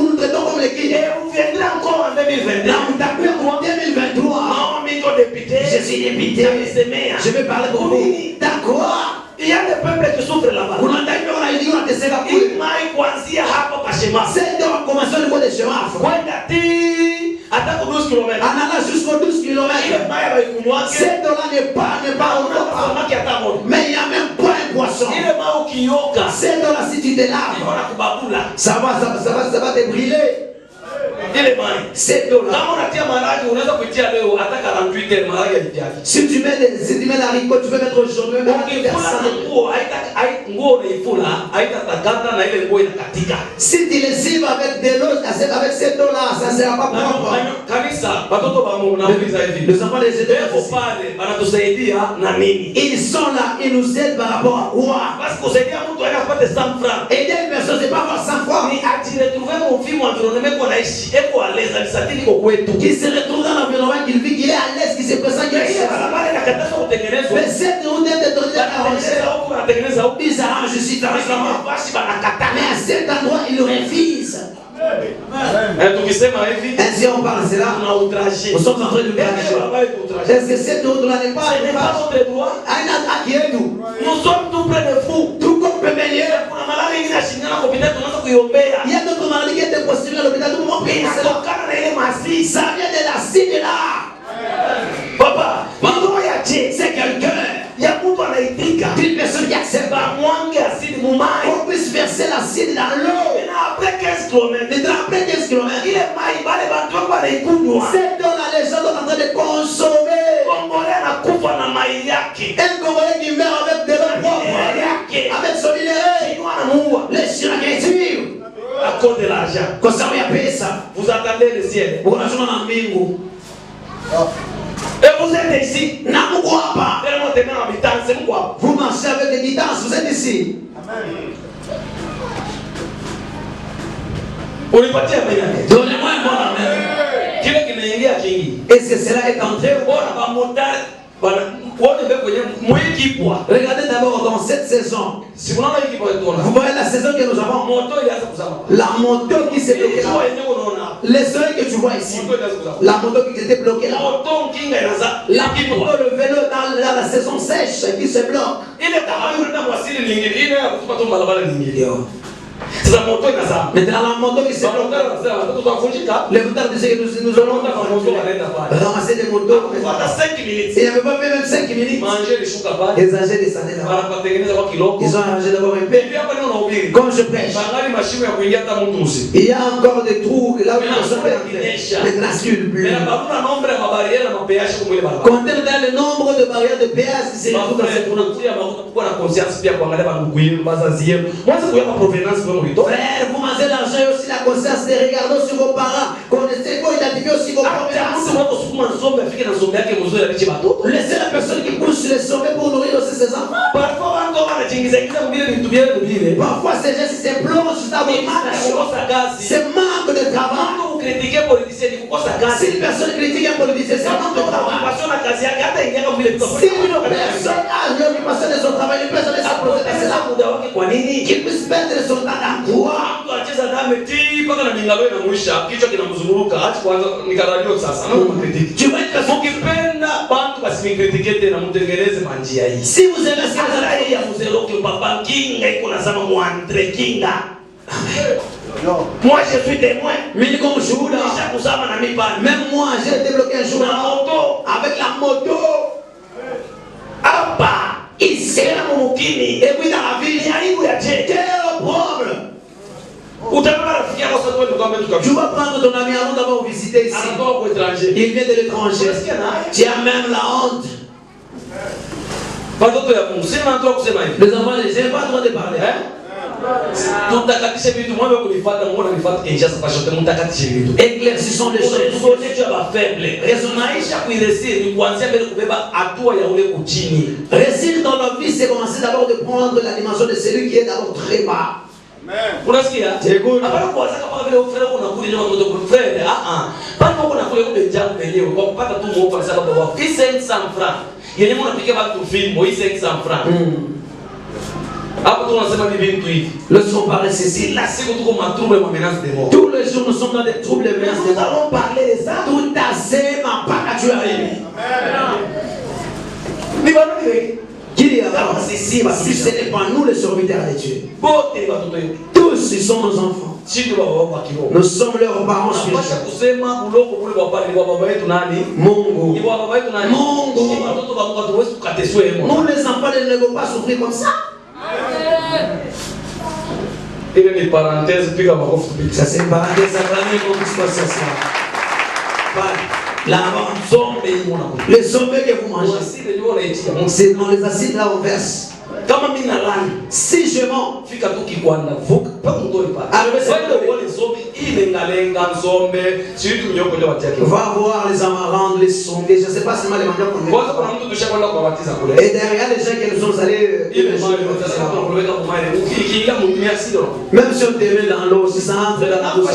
nous traitons comme les guides. Et vous viendrez encore en 2023. Je suis député. Je vais parler pour vous. D'accord. Il y a des peuples qui souffrent là-bas. C'est donc commencer au niveau des chemins. Anala jusqu'aux 12 km. Cette eau-là n'est pas au mais il n'y a même pas un poisson. Cette eau-là, si tu te laves, ça va te brûler. Cette eau-là. Si tu mets l'haricot, tu peux mettre aujourd'hui. Si tu les cibles avec de l'eau, avec cette eau-là, ça ne sera pas propre. Les enfants des ils sont là, ils nous aident par rapport à quoi? Aider une personne, c'est pas avoir 100 fois. Qui se retrouve dans l'environnement, qu'il vit, qu'il est à l'aise, qu'il se présente, qu'il est mais cette route est donnée à arranger. Ils arrangent ici, mais à cet endroit, ils le refusent. Ainsi on parle de cela. Nous sommes en train de l'outrager. Est-ce que cette route-là n'est pas notre droit? Nous sommes tout près de vous. Tout comme peut venir. Il y a d'autres maladies qui étaient postulées à l'hôpital. Tout le monde paye cela. Ça vient de l'acide là. Papa, c'est quelqu'un. Il y a une personne qui accepte qu'on puisse verser l'acide dans l'eau. Après 15 km, cette eau-là, les gens sont en train de consommer. Un Congolais qui meurt avec de l'eau propre, avec son minerai, les Chinois qui tuent. À cause de l'argent. Quand ça va payer ça. Vous attendez le ciel. Vous n'avez pas d'ambigu. Et vous êtes ici. Ne crois pas. Vous marchez avec des guidances, vous êtes ici. Donnez-moi un bon amen. Est-ce que cela est entré ou pas? Regardez d'abord dans cette saison. Vous voyez la saison que nous avons. La moto qui s'est bloquée là. Les soleils que tu vois ici. La moto qui était bloquée là. La moto, le vélo dans la saison sèche qui se bloque. Maintenant la moto qui se bloque. Les motards disaient que nous allons ramasser des motos. Il n'y avait pas même 5 minutes. Les âgés descendaient là-bas. Ils ont arrangé d'abord un peu. Comme je prêche. Il y a encore des trous là où ils sont des glacules bleues. Comptez le nombre de barrières de péage qui se retrouvent dans cette route. Frère, vous mangez l'argent et aussi la conscience de regarder sur vos parents. Connaissez, vous identifiez aussi vos provenances. Laissez la personne qui pousse les sommets pour nourrir aussi ses enfants. Parfois, ces gens se plongent juste à votre marche. C'est manque de travail. Si une personne critique un politicien, c'est manque de travail. Si une personne a l'occupation de son travail, une personne est supposée de cela. Qu'il puisse perdre son temps dans quoi? Tu vas être si vous aimez ce moi je suis témoin. Même moi j'ai été bloqué un jour avec la moto. Ici, et puis dans la ville, il y a quel problème? Tu vas prendre ton ami avant d'avoir visité ici. Il vient de l'étranger. Tu as même la honte. Les enfants, je n'ai pas le droit de parler. Éclaircissons les choses. Réussir dans la vie, c'est commencer d'abord de prendre la dimension de celui qui est d'abord très bas. Unasikia? Hapana kuanza kama vile frère unakuja nyuma mtoto kwa frère. Bali wako nakule kwa jambo lenyewe kwa kupata tu mwopo kwa sababu wa 500 francs. Yenye mnapigia watu film 500 francs. Hapo tu unasema ni vitu hivi. Le sont parlé ceci. La siku tuko matrouble ma menace de mort. Tous les jours nous sommes dans des troubles de menaces de mort. Nous allons parler de ça. Tout à fait ma pas tu arrives. Ni bana Qui dit alors si ce n'est pas nous les serviteurs de Dieu. Tous ils sont nos enfants. Nous sommes leurs parents spirituels. Mungu. Nous les enfants ne devons pas souffrir comme ça. Ça c'est une parenthèse acclamée pour tout ça. Les sommets que vous mangez, c'est dans les acides là on verse. Si je mens, va voir les amarandes, les sombres, je ne sais pas si mal les mangeants qu'on met. Et derrière les gens qui nous sont allés, même si on te met dans l'eau, si ça entre dans la bouche.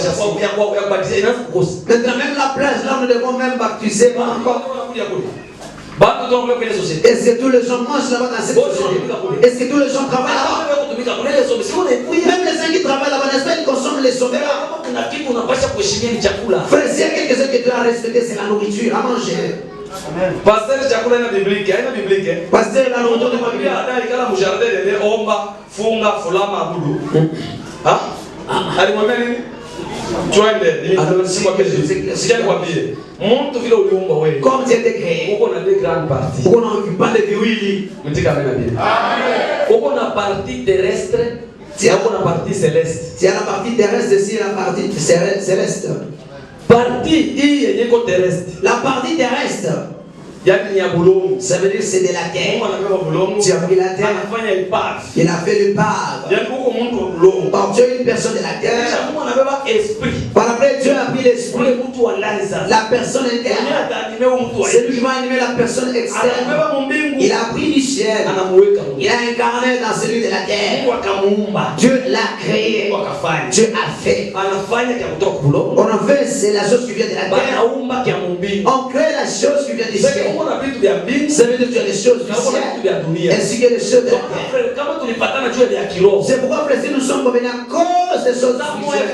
Maintenant, même la plage, là, nous devons même baptiser. Est-ce que tous les gens mangent là-bas dans cette société? Est-ce que tous les gens travaillent là-bas? Même les gens qui travaillent là-bas, n'est-ce pas, ils consomment les sommets là? Frère, s'il y a quelque chose que tu dois respecter, c'est la nourriture, à manger. Pasteur, chakula ina biblique, ina biblique. Pasteur, la nourriture de Biblia ada ikala mu jardin de omba, funga, fulama abudu. Alimwambia nini? Twende, Monto vile uliumba wewe. Comme tu es créé. Uko na deux grandes parties. Uko na vipande viwili. Mtika mena Biblia. Amen. Uko na partie terrestre, uko na partie céleste. C'est la partie terrestre ici, la partie céleste. Partie hii yenye ko terrestre. La partie terrestre. Ça veut dire que c'est de la terre. Tu as pris la terre. Il a fait le pave. Par Dieu, une personne de la terre. Par après, Dieu a pris l'esprit. La personne interne. C'est lui qui va animer la personne externe. Il a pris du ciel. Il a incarné dans celui de la terre. Dieu l'a créé. Dieu a fait. On a fait, c'est la chose qui vient de la terre. On crée la chose qui vient du ciel. Ça veut dire que tu as les choses du ciel ainsi que les choses de la terre. C'est pourquoi frère, nous sommes revenus à cause des choses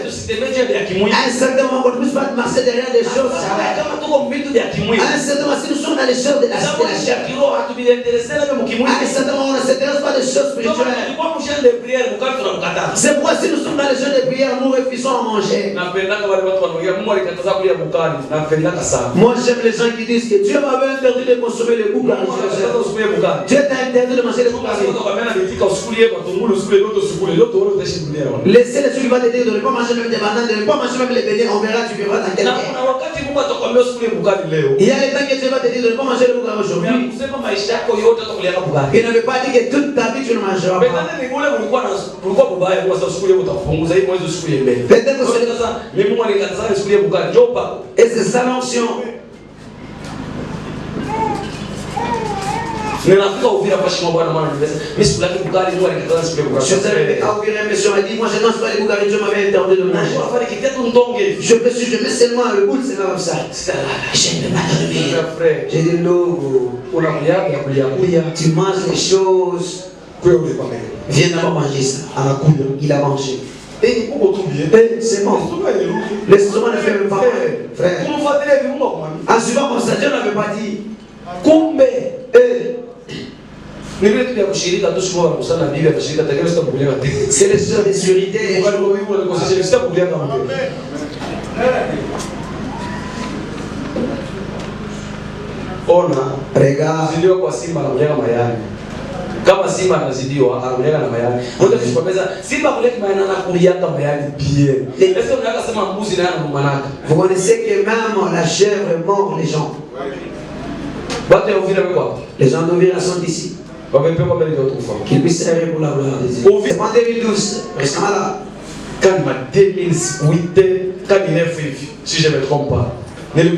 spirituelles. À un certain moment, on ne peut pas marcher derrière des choses. À un certain moment, si nous sommes dans les choses de la chair, à un certain moment, on ne s'intéresse pas des choses spirituelles. C'est pourquoi si nous sommes dans les choses de prière, nous refusons à manger. Moi, j'aime les gens qui disent que Dieu m'avait interdit de consommer les boucs. Dieu t'a interdit de manger les boucs. Laissez les trucs qui vont te dire de ne pas manger même des bananes, de ne pas manger même les beignets, on verra, tu verras dans quel cas. Il y a les temps que Dieu va te dire de ne pas manger les boucs aujourd'hui. Il ne veut pas dire que toute ta vie tu ne mangeras pas. Et c'est ça l'onction. Je suis arrivé à Ouvira, monsieur m'a dit, moi je ne mange pas les bougaris, Dieu m'avait interdit de manger. Je mets seulement le boule, c'est comme ça. Je ne peux pas dormir. J'ai dit, non, tu manges les choses. Viens d'abord manger ça. Il a mangé. C'est bon. L'estomac ne fait même pas mal. Frère. En suivant comme ça, Dieu n'avait pas dit. C'est les sœurs de sécurité. Regarde. Kama simba anazidiwa anakulia na mayai. Wote tusipopeza simba kule kimayana na kulia kama mayai bien. Est-ce qu'on a sema mbuzi na anamanaka? Vous connaissez que même la chèvre mord les gens. Watu wa Uvira wako. Les gens d'Uvira sont ici. Qu'il puisse servir pour la gloire de Dieu. En 2012, récemment là. Quand 2008, quand il est fait, si je ne me trompe pas. J'allais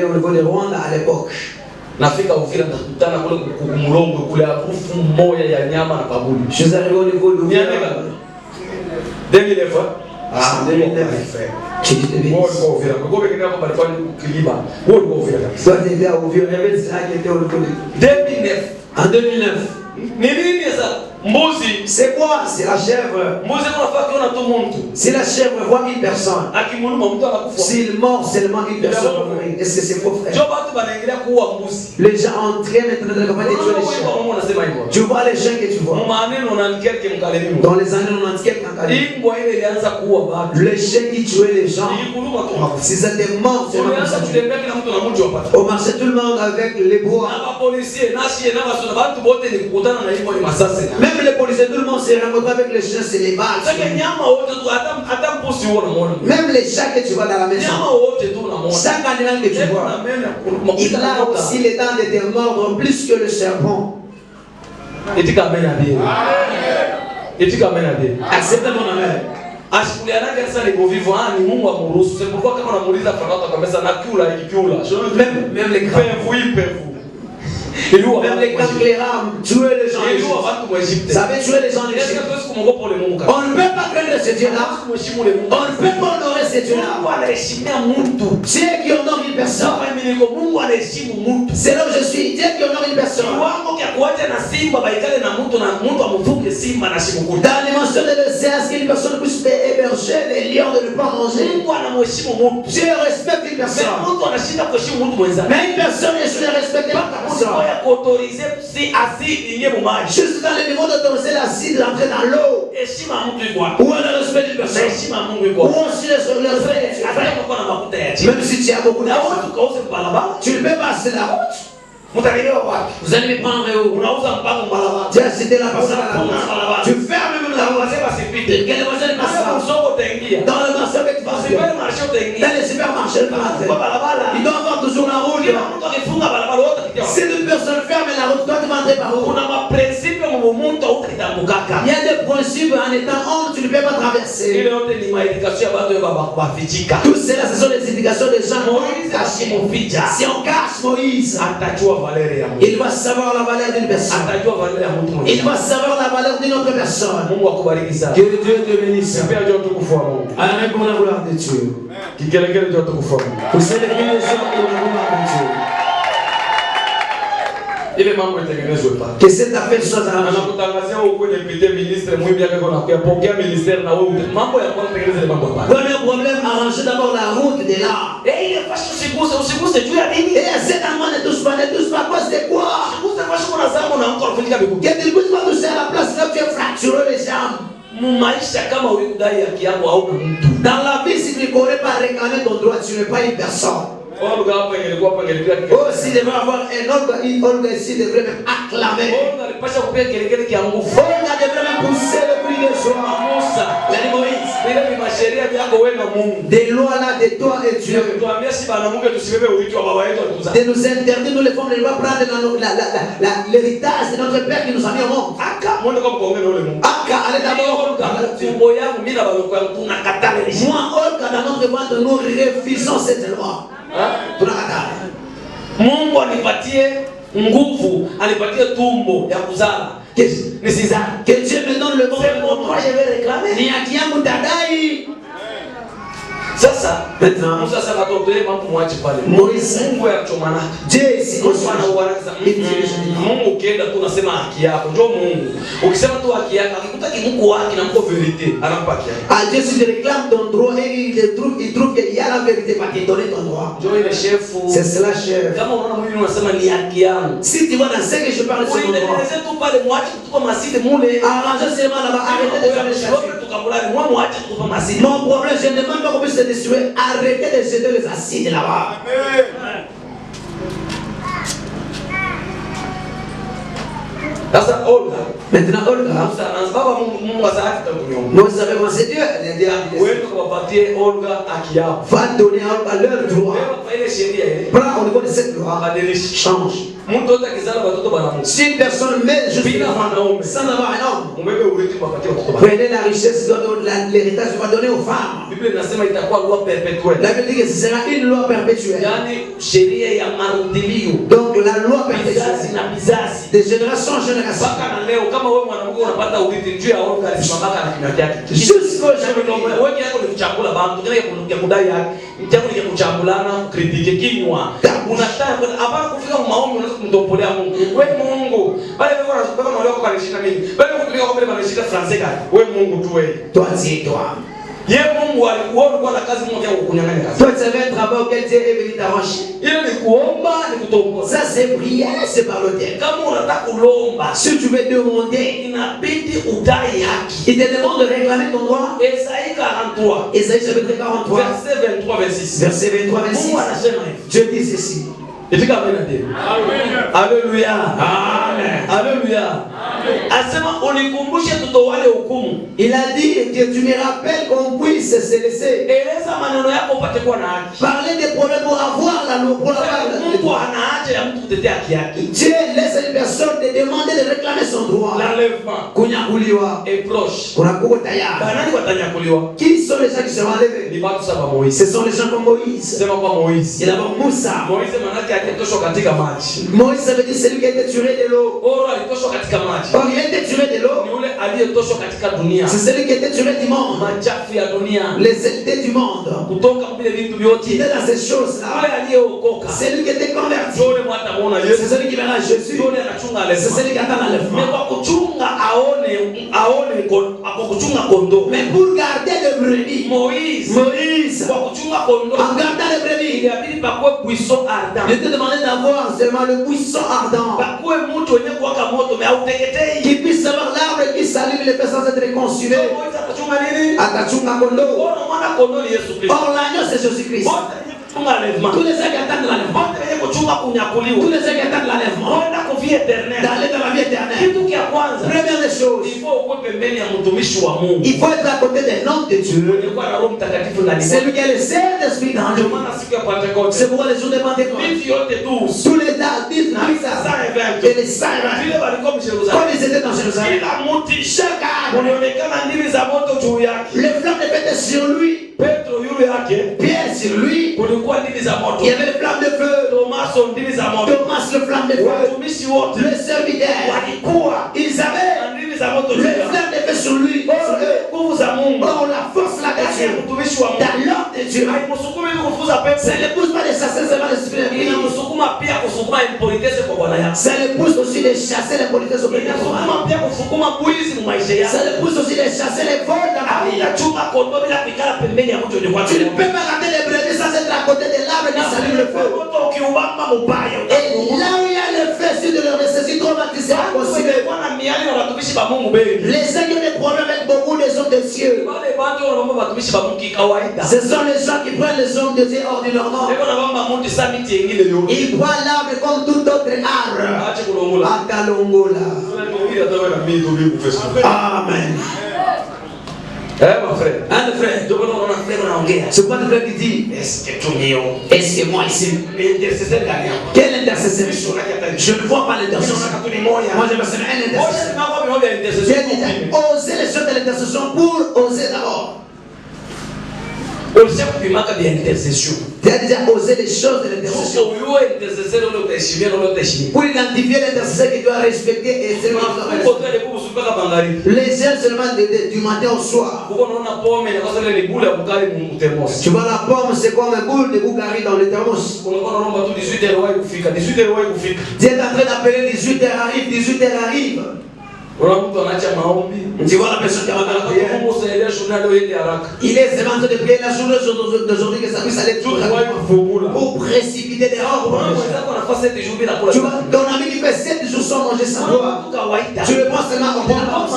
au niveau de Rwanda à l'époque. Je suis arrivé au niveau de 2009. Ah, 2009. Tu dis de Toi, tu étais au vieux réveil, c'est là qui était au niveau de 2009. En 2009. C'est quoi? C'est la chèvre. Si la chèvre voit une personne, s'il mord seulement une personne, est-ce que c'est faux, frère? Les gens entraînent maintenant de la campagne de tuer les chiens. Tu vois les chiens que tu vois. Dans les années 90, les chiens qui tuaient les gens, si ça était mort, au marché, tout le monde avec les bois. Même les policiers, tout le monde s'est rencontré avec les chiens, c'est les balles. Même les chats que tu vois dans la maison, chaque animal que tu vois, il a aussi les dents de te mordre plus que le serpent. Accepte mon amen. Même les crabes. Même les canclérams, tuer les gens d'Égypte. Ça veut tuer les gens d'Égypte. On ne peut pas craindre ce Dieu-là. On ne peut pas honorer ce Dieu-là. Dieu qui honore une personne. C'est là où je suis. Dieu qui honore une personne. Dans la dimension de l'océan, est-ce qu'une personne puisse héberger les lions de ne pas manger? Dieu respecte une personne. Mais une personne ne respecte pas ta personne. Juste dans le niveau d'autoriser l'acide d'entrer dans l'eau. Ou on a le respect d'une personne. Ou on suit le respect. Même si tu as beaucoup d'argent, tu ne peux pas passer la route. Vous allez me prendre où? Tu as cité la personne à la route. Tu fermes même la route. Quel voisin passe là? Dans le marché avec toi. Dans les supermarchés, il doit avoir toujours la route. Si une personne ferme la route, toi tu vas entrer par où? Il y a des principes en étant homme, tu ne peux pas traverser. Tout cela, ce sont les indications des gens. Si on cache Moïse, il va savoir la valeur d'une personne. Il va savoir la valeur d'une autre personne. Que Dieu te bénisse. Amen pour la gloire de Dieu. Vous célébrez les gens pour la gloire de Dieu. Que cette affaire soit arrangée. Premier problème, arranger d'abord la route de là. Et cet amant ne touche pas à cause de quoi? Que tu ne puisses pas toucher à la place là où tu es fracturé les jambes. Dans la vie, si tu ne connais pas réclamer ton droit, tu n'es pas une personne. Oh, s'il devrait avoir un orgue ici, devrait même acclamer. Olga devrait même pousser le cri de joie. La Moïse. Des lois là de toi et Dieu. De nous interdire, nous les femmes, ne pas prendre l'héritage de notre Père qui nous a mis au monde. Aka, allez d'abord. Moi, Olga, dans notre ventre, nous refusons cette loi. Mungu anipatie nguvu, anipatie tumbo ya kuzala. Ni sizaa. Que Dieu me donne le bon. C'est pourquoi je vais réclamer. Ni haki yangu tadai. Sasa maintenant Musa sasa katotele mambo mwache pale. Moïse Mungu ya chomanaka. Je si Bwana uwanaza. Mungu ukienda tu unasema haki yako. Ndio Mungu. Ukisema tu haki yako, akikuta kimungu wake na mko vérité, anampa haki yake. Ah Dieu si je réclame ton droit et il trouve qu'il y a la vérité pas te donner ton droit. Ndio ile chef. C'est cela chef. Kama unaona mwili unasema ni haki yangu. Si tu vois dans ce que je parle sur ton droit. Tu pale mwache kutupa masidi mule. Arrangez seulement là-bas, arrêtez de faire les choses. Tukabulani, moi mwache kutupa masidi. Mon problème, je ne demande pas qu'on puisse se détruire. Arrêtez de jeter les acides là-bas. Amen. Sasa Olga. Maintenant, Olga, Baba Mungu asante kunyonga. nous avons commencé Dieu à Wewe kuwapatie Olga haki yao. va donner à leur droit. Kwa ile sheria ile. Prends au niveau de cette loi, Badilisha. change. Mtu yote akizala watoto banamu. Si une personne met juste Bila mwanaume sans avoir un homme, umebe urithi wapatie watoto banamu. prenez la richesse, l'héritage va donner aux femmes. Biblia inasema itakuwa loi perpetuelle. La Bible dit que ce sera une loi perpétuelle. Yaani sheria ya marudilio. Donc la loi perpétuelle Bizazi na bizazi. de génération en génération. Mpaka na leo kama wewe mwanamke unapata urithi juu ya Olga alisimamaka na kinywa chake. Jusqu'aujourd'hui, Wewe yako ni kuchambula bantu kile ya kudai yake. Mtako ni kuchambulana, kritike kinywa. Unataka hapa kufika maombi unaweza kumtopolea Mungu. Wewe Mungu. Bale wewe unataka na leo kwa nishina mimi. Bale kutumia kwa bale nishika français gani? Wewe Mungu tu wewe. toi dis-toi. Ye Mungu alikuwa na kazi moja ya kukunyang'anya kazi. Toi tu avais un travail auquel Dieu est venu t'arracher. Ile ni kuomba ni kutongoza. Ça c'est prière, c'est parler. Kama unataka kulomba, Si tu veux demander, inabidi udai haki. il te demande de réclamer ton droit. Esaïe 43, Ésaïe chapitre 43, verset 23, 26. verset 23, 26. Mungu anasema hivi. Dieu dit ceci. Ifika amen ati. Alléluia. Amen. Alléluia. Asema unikumbushe tutowale hukumu. Il a dit que tu me rappelles qu'on puisse se laisser. Eleza maneno yako upate kuwa na haki. Parler des problèmes pour avoir la loi, pour avoir Mungu ana haja ya mtu kutetea haki yake. Dieu laisse une personne te demander de réclamer son droit. L'enlèvement Kunyakuliwa. est proche. Kunakuwa tayari. Banani watanyakuliwa? Qui sont les gens qui seront enlevés? Ni watu saba Moïse. Ce sont les gens comme Moïse. Sema kwa Moïse. Il y a d'abord Moussa. Moïse manake alitoshwa katika maji. Moïse, ça veut dire celui qui a été tiré de l'eau. Oro alitoshwa katika maji. Or, il a été tiré de l'eau. Ni ule aliyetoshwa katika dunia. C'est celui qui a été tiré du monde. Machafu ya dunia. Les saletés du monde. Kutoka vile vitu Il vyote. est dans ces choses-là. Ule aliyeokoka. C'est lui qui a été converti. Yule mwatamuona C'est Yesu. celui qui verra Jésus. Yule anachunga C'est alema. celui qui attend l'enlèvement. Kwa kuchunga kwa kuchunga kondoo. Mais pour garder le brebis, Moïse. Moïse, Kwa kuchunga kondoo. en gardant le brebis, Ilibidi pakue buisson ardent. il te demandait d'avoir seulement le buisson ardent. Pakue mtu wenye kuwaka moto mais hauteketei. Qui puisse avoir l'arbre qui s'allume les personnes être consumées. Moïse atachunga nini? Atachunga kondo. Oro mwana kondoo ni Yesu Kristo. Or l'agneau c'est Jésus-Christ. Wote kuchunga enlèvement. Tous les gens qui attendent l'enlèvement. Wote wenye kuchunga kunyakuliwa. Tous les gens qui attendent l'enlèvement. Kwenda kuvia éternel. D'aller dans la vie éternelle. Kitu kia kwanza. Première des choses, Il faut ukuwe pembeni ya mtumishi wa Mungu. il faut être à côté des noms de Dieu. Mwenye kuwa na Roho Mtakatifu ndani C'est mwake. lui qui est le Saint-Esprit dans Ndio lui. maana siku ya Pentecoste. C'est pourquoi les jours de Pentecôte, Vitu yote 12. tous les dates, et les saints, Vile walikuwa Yerusalemu. comme ils étaient dans Jérusalem, Kila mti chaque arbre, ulionekana ndimi za moto juu yake. les flammes de feu étaient sur lui, Petro yule yake Pierre sur lui, kulikuwa ndimi za moto. il y avait les flammes de feu, Tomaso ndimi za moto. Thomas le flamme de feu, Watumishi wote le serviteur, walikuwa ils avaient na ndimi za moto juu les yake. flammes de feu sur lui, sur eux. Nguvu za Mungu Or la force là de ndani ya Dieu, mtumishi wa Mungu dans l'ordre de Dieu, haimsukumi ili kufuza pepo. ça ne pousse pas de chasser seulement l'esprit de Dieu, Inamsukuma pia kusukuma impolitese kwa bwana yake. ça le pousse aussi de chasser les politesses au péché. Inasukuma pia kusukuma bwizi mu maisha Ça yake. le pousse aussi de chasser les vols dans la vie. Unachunga kondoo bila kuikala pembeni ya mtu wenye kwa Tu ne peux pas garder les brebis sans être à côté de l'arbre qui s'allume le feu. moto ukiubamba mubaya Et là où il y a le feu, si tu le ressuscites, comment tu seras consumé? utakuwa na miali na watumishi ba Mungu bengi. Les gens qui ont des problèmes avec beaucoup de hommes de cieux. Wale watu wanaomba watumishi ba Mungu kikawaida. Ce sont les gens qui prennent les hommes de Dieu ordinairement. Ndio naomba Mungu saa miti nyingine yote. Ils prennent l'arbre comme tout autre arbre. Acha kulongola. Akalongola. Tunatulia tawe na mimi tu bibu Facebook. Amen. Mon frère. Hein, frère? Ndio maana unaona frère anaongea. C'est quoi le frère qui dit? Est-ce que tu nio? Est-ce que moi ici? Intercesseur gani hapo? Quel intercesseur? Je ne vois pas l'intercesseur. Moi, je me sens un intercesseur. J'ai déjà osé les choses de l'intercession pour oser d'abord. Ulisha kupimaka vya intercession. Tu as déjà osé les choses de l'intercession. Uyue intercesseur ule utaheshimia na ule utaheshimia. Pour identifier l'intercesseur qui doit respecter et seulement Uko tayari kusuka bangari. les gens seulement du matin au soir. Uko naona pombe na kwanza ile ni bula kukali mu thermos. Tu vois la pomme, c'est comme un boule de Bougari dans le thermos. Unakuwa naomba tu 18h wahi kufika. 18h wahi kufika. Dieu est en train d'appeler 18h arrive, 18h arrive. Una mtu anaacha maombi. Tu vois la personne qui va dans la prière. Mungu saidia shuna leo ile haraka. Il est seulement en train de prier la journée d'aujourd'hui que ça puisse aller tout rapidement. Pour précipiter des ordres. Tu vois, ton ami qui fait 7 jours sans manger sans boire. Tu le prends seulement ordinairement.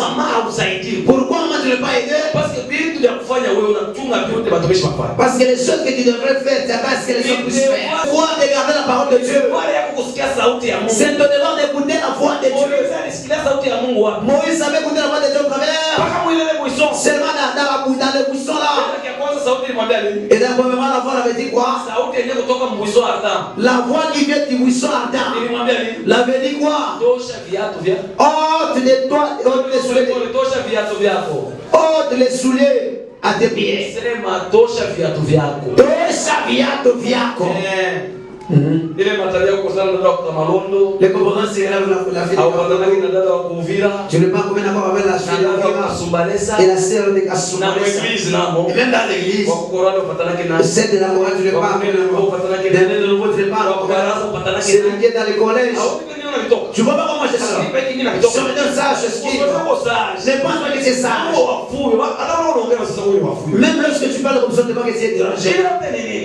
Pourquoi maman tu ne l'as pas aidé? Parce que les choses que tu devrais faire, tu n'as pas ce que les autres puissent faire. Toi de garder la parole de Dieu. C'est ton devoir d'écouter la voix de Dieu. wapi? Moïse savait écouter la voix de Dieu au travers. Paka mwilele buisson. Seulement dans le buisson là. Kwa kwanza sauti ilimwambia nini? Et d'un premièrement, la voix avait dit quoi? Sauti yenyewe kutoka mbuisson ardent. La voix qui vient du buisson ardent. Ilimwambia nini? L'avait dit quoi? Tosha viatu vyako. Ôte les souliers. Tosha viatu vyako. Ôte les souliers à tes pieds. Sema tosha viatu vyako. Tosha viatu vyako. Ile matalia kukutana na dada wa Malondo. Les compétences c'est la fille. Au patana na dada wa Kuvira. Je ne sais pas combien d'abord avec la fille de Sumbalesa. et la sœur de Na Kasumbalesa. l'église namo. Et même dans l'église. Wa kukorana patana kina. Celle de la Corée, tu ne pas. De nouveau, tu ne pas. C'est le qui est dans les collèges. Tu vois pas comment c'est ça? Si on me donne ça, je suis. Ne pense pas que c'est sage. Même lorsque tu parles comme ça, tu ne pas que c'est dérangé.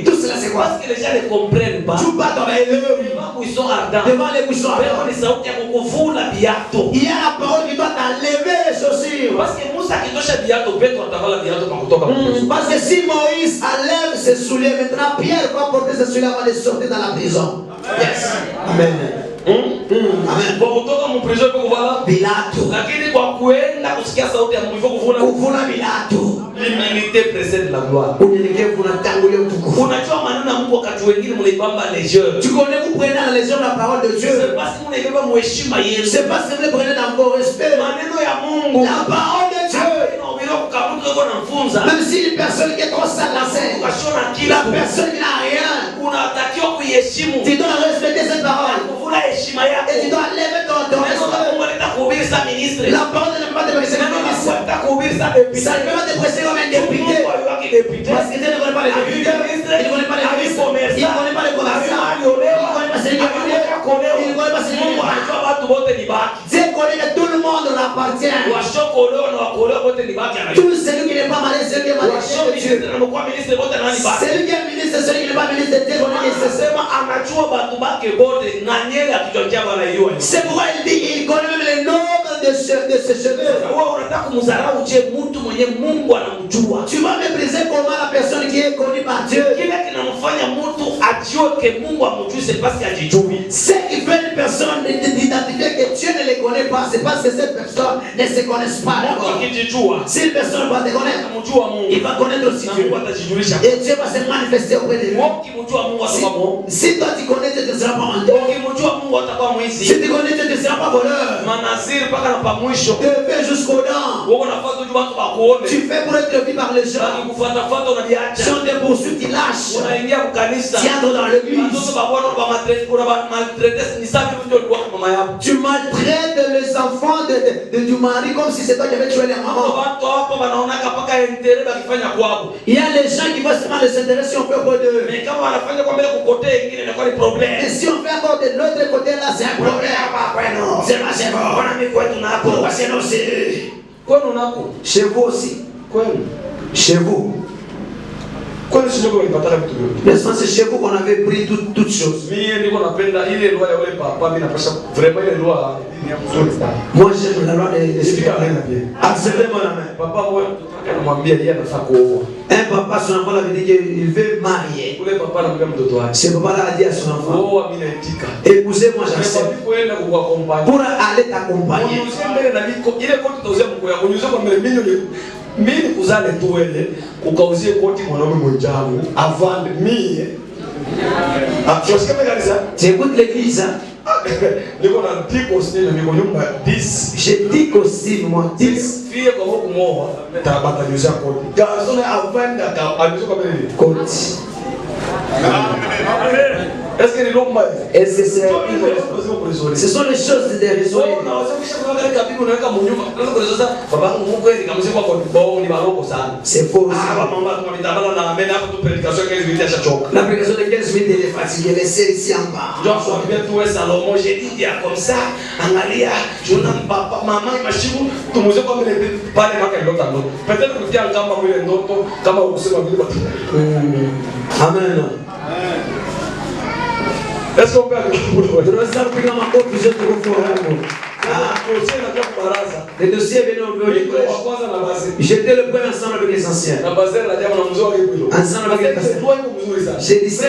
Tout cela c'est quoi? Parce que les gens ne comprennent pas. Tu bats dans les lèvres. Devant les buissons ardents. Il y a la parole qui doit t'enlever les chaussures. Parce que si Moïse enlève ses souliers, maintenant Pierre va porter ses souliers avant de sortir dans la prison. Yes. Amen. Amen. Pilato. Kuvuna Pilato. L'humilité précède la gloire. Unyenyekevu unatangulia utukufu. Unajua maneno ya Mungu wakati wengine mnaibamba légère. Tu connais, vous prenez dans les gens la parole de Dieu. C'est parce que mnaibeba mheshima yenu. C'est parce que vous les prenez dans vos respects. Maneno ya Mungu. La parole de Dieu. Même si une personne qui est trop salacée, la personne qui n'a rien, tu dois respecter cette parole. Et tu dois lever ton respect. La parole ne peut pas te presser comme un ministre. Ça ne peut pas te presser comme un député. Parce que Dieu ne connaît pas les députés. Il ne connaît pas les ministres. Il ne connaît pas les commerçants. Il ne connaît pas celui qui est venu. Il ne connaît pas celui qui est venu. Dieu connaît que tout le monde l'appartient. Tout celui qui n'est pas marié, celui qui est marié de Dieu. Celui qui est ministre, celui qui n'est pas ministre de Dieu. C'est pourquoi il dit qu'il connaît même les nombres de ses cheveux. Tu vas mépriser comment la personne qui est connue par Dieu. Ce qui fait une personne d'identifier que Dieu ne les connaît pas, c'est parce que cette personne ne se connaisse pas. Si une personne va te connaître, il va connaître aussi Dieu. Et Dieu va se manifester auprès de lui. Si toi tu connais Dieu, tu ne seras pas menteur. Si tu connais Dieu, tu ne seras pas voleur. Tu fais jusqu'aux dents. Tu fais pour être vu par les gens. Si on te poursuit, tu lâches. Tu entres dans l'église. Tu maltraites les enfants du mari comme si c'est toi qui avais tué les mamans. Il y a les gens qui vont seulement les intéresser si on fait auprès d'eux. Mais si on fait encore de l'autre côté là, c'est un problème. C'est pas chez vous. Pourquoi c'est non, c'est chez vous aussi. Chez vous. Mais c'est chez vous qu'on avait pris toutes choses. Moi j'aime la loi des esprits. Acceptez mon amen. Un papa, son enfant l'avait dit qu'il veut marier. Ce papa là a dit à son enfant, épousez-moi, j'accepte. Pour aller t'accompagner. Mimi kuzale tuwele ukauzie koti mwanaume mwenzangu avande mie. Tu écoutes l'église hein? J'ai dit costume moi 10 filles comme kumoa tabatanyuza koti. Garçon avanda koti. Est-ce que c'est ce sont les choses de raisonner. C'est faux. La prédication de 15 minutes elle est fatiguée. Laissez ici en bas. J'ai dit comme ça. Angalia, je n'aime pas maman imagine tout le monde comme les pas les marques l'autre. Peut-être que tu as encore mal le noto comme au sein de Amen. Est-ce qu'on peut aller pour le les dossiers venaient au bureau du collège. J'étais le premier ensemble avec les anciens. Ensemble avec les anciens. J'ai dit ça.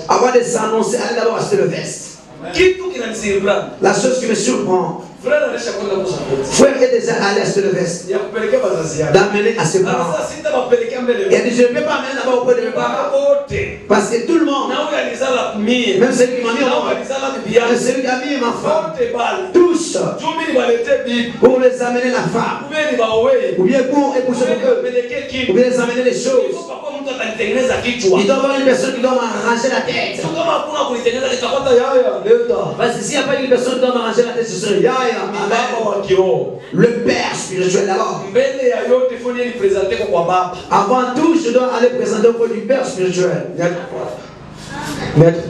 Avant de s'annoncer, allez d'abord acheter le veste. La chose qui me surprend, frère est déjà à l'est de l'Est d'amener à ses parents. Il a dit, je ne peux pas amener là-bas auprès de mes parents. Parce que tout le monde, même celui qui m'a mis au monde, même celui qui a mis ma femme, tous, pour les amener la femme, ou bien pour épouser pour eux, ou bien les amener les choses. Il doit y avoir une personne qui doit m'arranger la tête. Parce que s'il n'y a pas une personne qui doit m'arranger la tête, ce serait Yaya. Le père spirituel d'abord. Avant tout, je dois aller présenter auprès du père spirituel.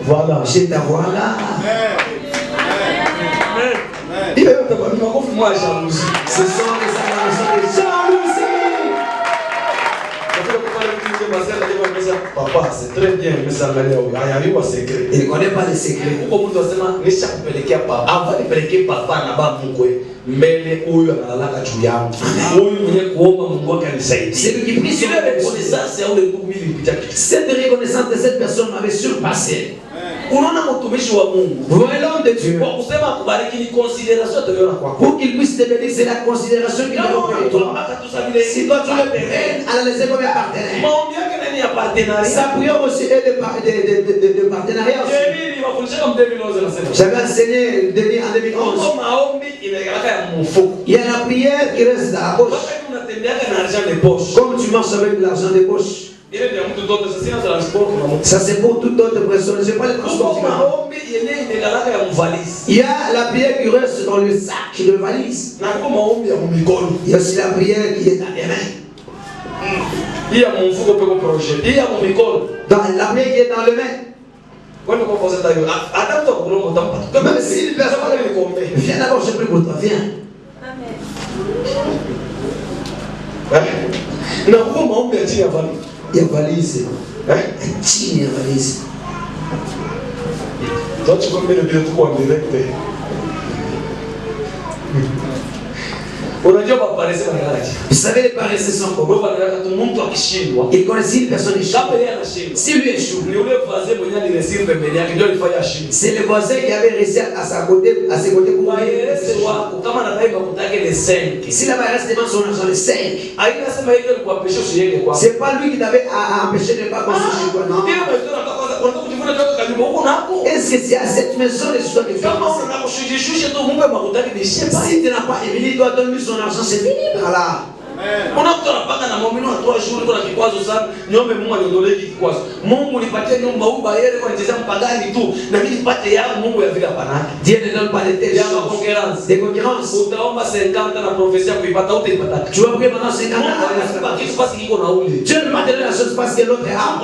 Voilà. J'ai ta voilà. Ce sont les acclamations de jalousie. Papa, c'est très bien, mais ça m'a l'air. Il ne connaît pas les secrets. C'est lui qui prie sur cette reconnaissance de cette personne m'avait surpassé. Vous voyez l'homme de Dieu. Pour qu'il puisse te bénir, c'est la considération qu'il doit pour toi. Si toi tu le peines, à la laisser comme un partenaire. Sa prière aussi est de partenariat aussi. J'avais enseigné Denis en 2011. Il y a la prière qui reste dans la poche. Comme tu marches avec l'argent de poche. Ça c'est pour toute autre personne. Je pas le transport. Il y a la prière qui reste dans le sac de valise. Il y a aussi la prière qui est dans les mains. Dans la prière qui est dans les mains. Même si une personne viens d'abord, je prie pour toi, viens. Il y a valise. Il y a valise. Toi, tu peux mettre le billet en direct. Vous savez, les paresseux sont comment? Il connaît une personne échoue. Si lui échoue, c'est le voisin qui avait réussi à ses côtés pour lui. Si la mairesse demande son argent, les 5. C'est pas lui qui t'avait empêché de ne pas construire chez toi, non? Est-ce que c'est à cette maison de soi que tu as pensé? Si tu n'as pas émis, toi donne-lui son argent, c'est fini par là. Dieu ne donne pas de telles choses. Des concurrences. Tu vas prier pendant 50 ans. Dieu ne va te donner la chose parce que l'autre est âme.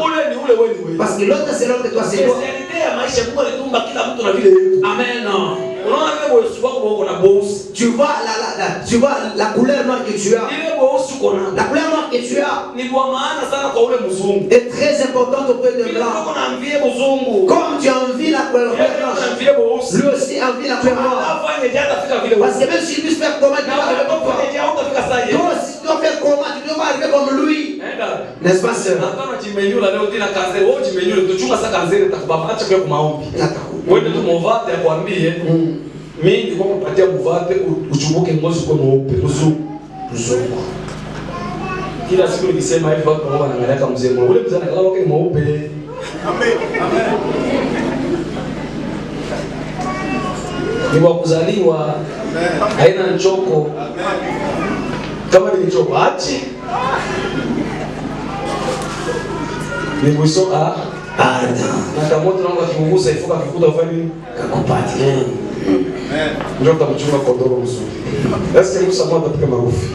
Parce que l'autre c'est l'autre et toi c'est toi. Amen. Tu vois la couleur noire que tu as. La couleur noire que tu as est très importante auprès de blanc. Comme tu envies la couleur blanche, lui aussi envie la couleur noire. Parce que même si tu faire comment, tu vas arriver comme toi. Toi aussi tu dois faire comment, tu dois arriver comme lui. N'est-ce pas, sœur? Mimi kwa kupatia muvate uchumbuke ngozi kwa mweupe mzungu. Kila siku nikisema hivi watu wanaona wanaangalia mzee mmoja. Ule mzee anakaa wake mweupe. Amen. Ni wa kuzaliwa haina nchoko. Kama ni nchoko achi. Ni mwiso na kama mtu anaanza kufungusa ifuka kikuta ufanye kakupati. Ndio tutamchunga kondoro mzuri. Est-ce que Musa mwana tapika marufu?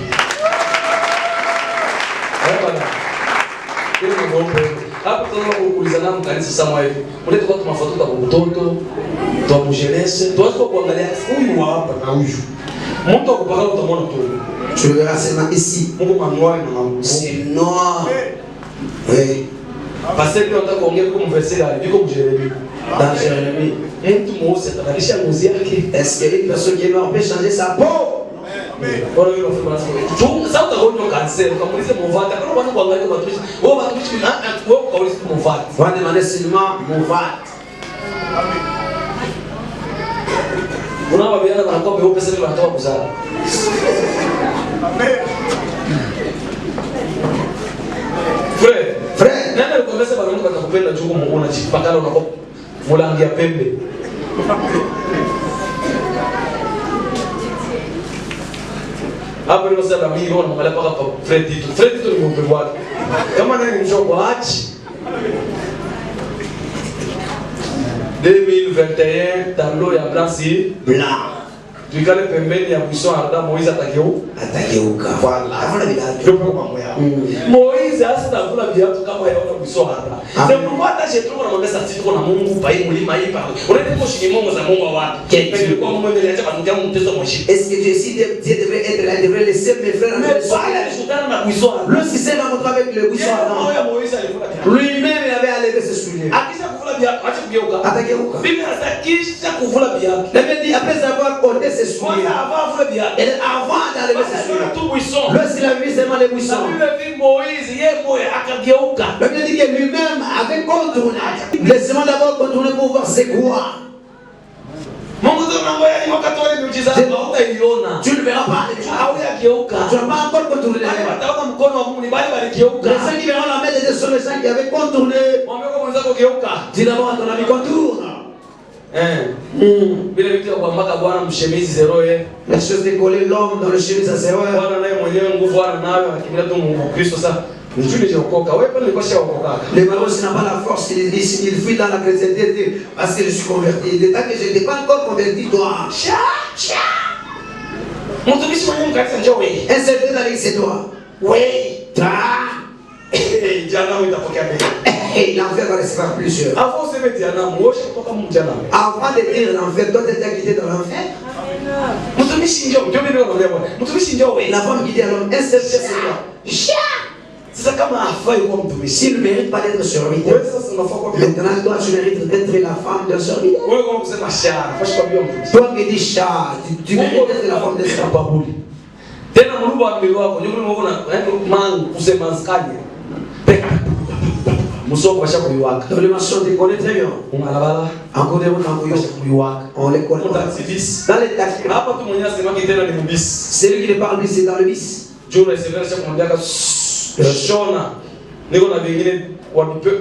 Hapo tunaona kuuliza namu kanisa Samuel. Mlete kwa mafoto kwa mtoto, kwa mjelese, tuacho kuangalia huyu hapa na huyu. Mtu akupaka utamwona tu. Tu verras seulement ici. Mungu manuari na mambo. C'est noir. Oui. Parce que on t'a congué comme verset là, du comme Jérémie. Dans Jérémie. Tout le monde s'est attaché à nos yeux. Est-ce qu'une personne qui est noire peut changer sa peau? Bora hiyo funga sana. Sasa utaona cancer, kamulize movata. Kana bwana kuangalia watumishi. Wao watumishi na wao kauliza movata. Va demander seulement movata. Kuna wabiana wanakuwa beupe sasa wanatoka kuzaa. Frère, nani alikwambia bwana Mungu atakupenda juu unajipakana unakuwa mulangia pembe. Hapo ndio sasa mimi naona mwangalia paka Fred Tito. Fred Tito ni mpe wake. Kama nani mjoko achi. 2021 tableau ya blanc blanc. Tukale pembeni ya buisson arda Moïse atageuka. Voilà. Afuna bila ndio kwa moyo. Moïse asitavula viatu kama yaona buisson arda. Ndio Mungu atashetuma na mwambia sasa tuko na Mungu pa hii mlima hii pa. Unaenda kushini Mungu za Mungu wapi? Pende kwa Mungu ndio acha bandia mtezo moshi. Est-ce que Dieu si Dieu devrait être là, il devrait laisser mes frères mais pas les soutane na buisson arda. Le système va montrer avec le buisson arda. Moïse alifuna viatu. Lui-même il avait enlevé ses souliers. Akisha kuvula viatu acha kugeuka. Atageuka. Bibi anasakisha kuvula viatu. La Bible dit après avoir ôté ses souliers. Et avant d'enlever ses souliers. Lorsqu'il a vu seulement les buissons. La Bible dit que lui-même avait contourné. Laissez-moi d'abord contourner pour voir c'est quoi. Tu ne verras pas. Tu n'as pas encore contourné. Les gens qui verront la main de Dieu sont les gens qui avaient contourné. Dis d'abord à ton ami contourne. La chose de coller l'homme dans le chemise à ses rôles. Les malheureux n'a pas la force, il fuit dans la chrétienté parce que je suis converti. Il est temps que je n'étais pas encore converti, toi. Un certain ami, c'est toi. Oui. L'enfer va recevoir plusieurs. Avant de dire l'enfer, toi tu es quitté dans l'enfer. La femme qui dit à l'homme, un seul c'est toi. S'il ne mérite pas d'être serviteur, maintenant toi tu mérites d'être la femme d'un serviteur. Toi qui dis chat, tu mérites d'être la femme d'un serviteur. Dans le marché, on les connaît très bien. Encore des on les connaît. Dans les taxis, c'est lui qui parle, c'est dans le bis. Shona niko na vingine wapipe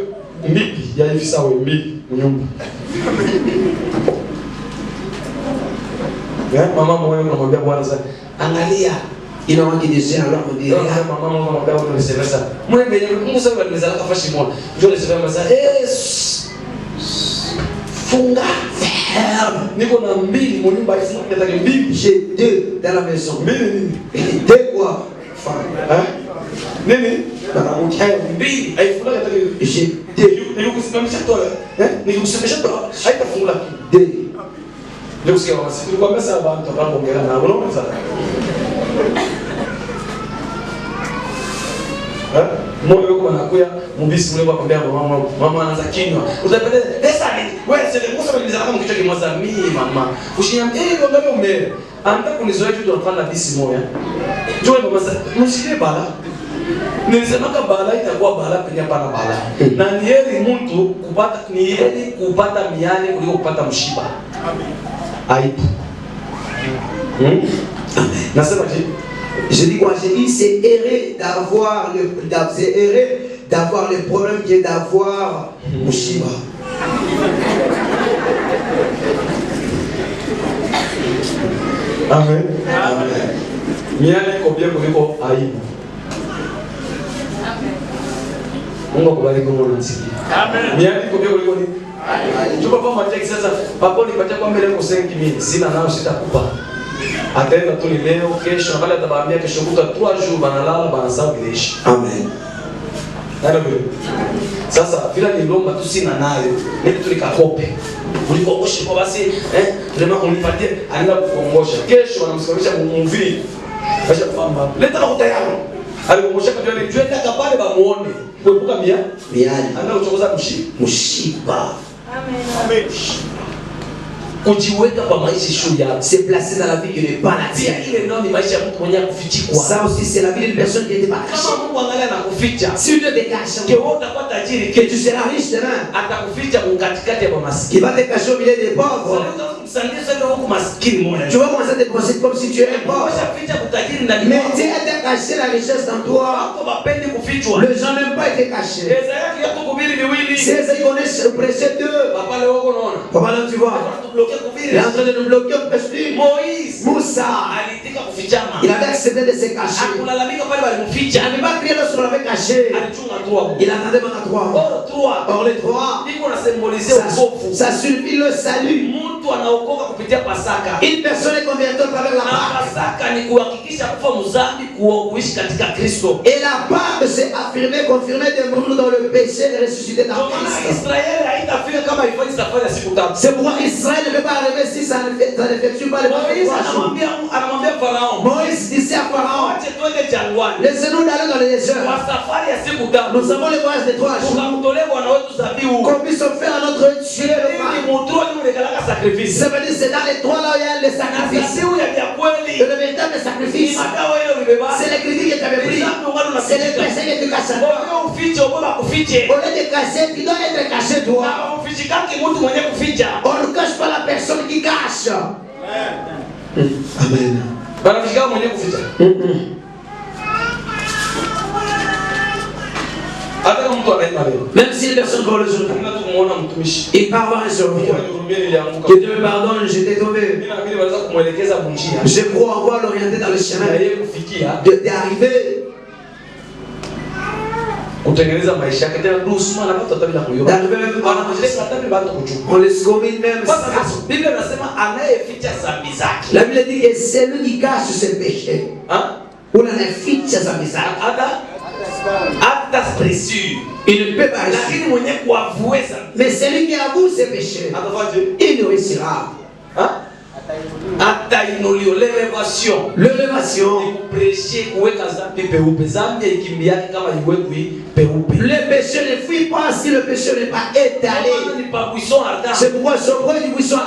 mbipi ya hivi sawa mbipi nyumba. Mama mmoja anamwambia bwana sasa angalia ina wangi desha alors on dit mama anamwambia bwana niseme sasa mwenye Mungu sasa anaweza kafashi moja ndio niseme sasa funga niko na mbili mu nyumba hizi nataka mbili j'ai deux dans la maison. Mbili deux quoi nini mbili haifuna nataka j'ai deux nikusimamisha toa nikusimamisha toa haitafungula deux leo sikia wasi tulikwambia sasa watu wanaongea na unaona sasa moyo wako anakuya mbisi mleo akwambia mama anaanza kinywa utapenda pesa nini wewe sasa Musa alizala kama kichwa kimoja mimi mama ushinyambia ndio ndio mbele anataka kunizoea tu tunapanda bisi moja njoo mama sasa mshike bala nilisema kama bala itakuwa bala penye hapana bala na ni heri mtu kupata ni heri kupata miani kuliko kupata mshiba. Amen. Amen. Nasema je je dis quoi? J'ai dit c'est errer d'avoir le problème qui est d'avoir Mushiba. Amen. Amen. Miani kobia kuliko aibu. Mungu akubariki Mungu nasikia. Amen. Miani kobia kuliko ni Juba kwa mateki sasa papo nipatia kwa mbele kusengi mimi sina nao sitakupa. Ataenda tu leo kesho na pale atabaambia kesho kuta 3 jours banalala banasabu ileshi. Amen. Ndio. Sasa vile nilomba tu sina nayo. Ndio tulikakope. Ulikongosha kwa basi vraiment unipatie anaenda kukongosha. Kesho wanamsimamisha mumvi. Acha kwamba leta makuta yao. Alikongosha kwa nini twenda kapale bamuone. Kuepuka miani. Anaenda kuchokoza Mushiba. Amen. Amen. C'est placé dans la vie qui n'est pas la tienne. Ça aussi, c'est la vie d'une personne qui n'était pas cachée. Si Dieu te cache, que tu seras riche demain, il va te cacher au milieu des pauvres. Tu vas commencer à te penser comme si tu es pauvre. Mais Dieu a caché la richesse dans toi. Les gens n'aiment pas être cachés. Si ils connaissent le précepte d'eux, papa là tu vois, il est en train de nous bloquer, on ne peut plus. Moussa, il avait accepté de se cacher. Il n'avait pas crié lorsqu'on l'avait caché. Il attendait pendant 3 mois. Or les 3, ça suffit le salut. Une personne est convertie à travers la Pâque. Et la Pâque s'est affirmée, confirmée de mourir dans le péché et ressusciter dans Christ. C'est pourquoi Israël ne peut pas arriver si ça n'effectue pas le Moïse disait à Pharaon, laissez-nous d'aller dans le désert. Nous avons le voyage de 3 jours. Qu'on puisse faire notre Dieu le pain. Ça veut dire c'est dans les 3 là où il y a le sacrifice. Et le véritable sacrifice, c'est les critiques que tu avais pris. C'est les péchés que tu caches. Au lieu de cacher, tu dois être caché toi. On ne cache pas la personne qui cache. Amen. Même si les personnes vont le jour, il part voir un serviteur. Que Dieu me pardonne, j'étais tombé. Je crois avoir l'orienter dans le chemin d'arriver. On les commune même. La Bible dit que c'est lui qui cache ses péchés. On a un fiche sa misère. Il ne peut pas réussir. Mais celui qui avoue ses péchés, il réussira. L'élévation. Le péché ne fuit pas si le péché n'est pas étalé. C'est pourquoi ce bruit du buisson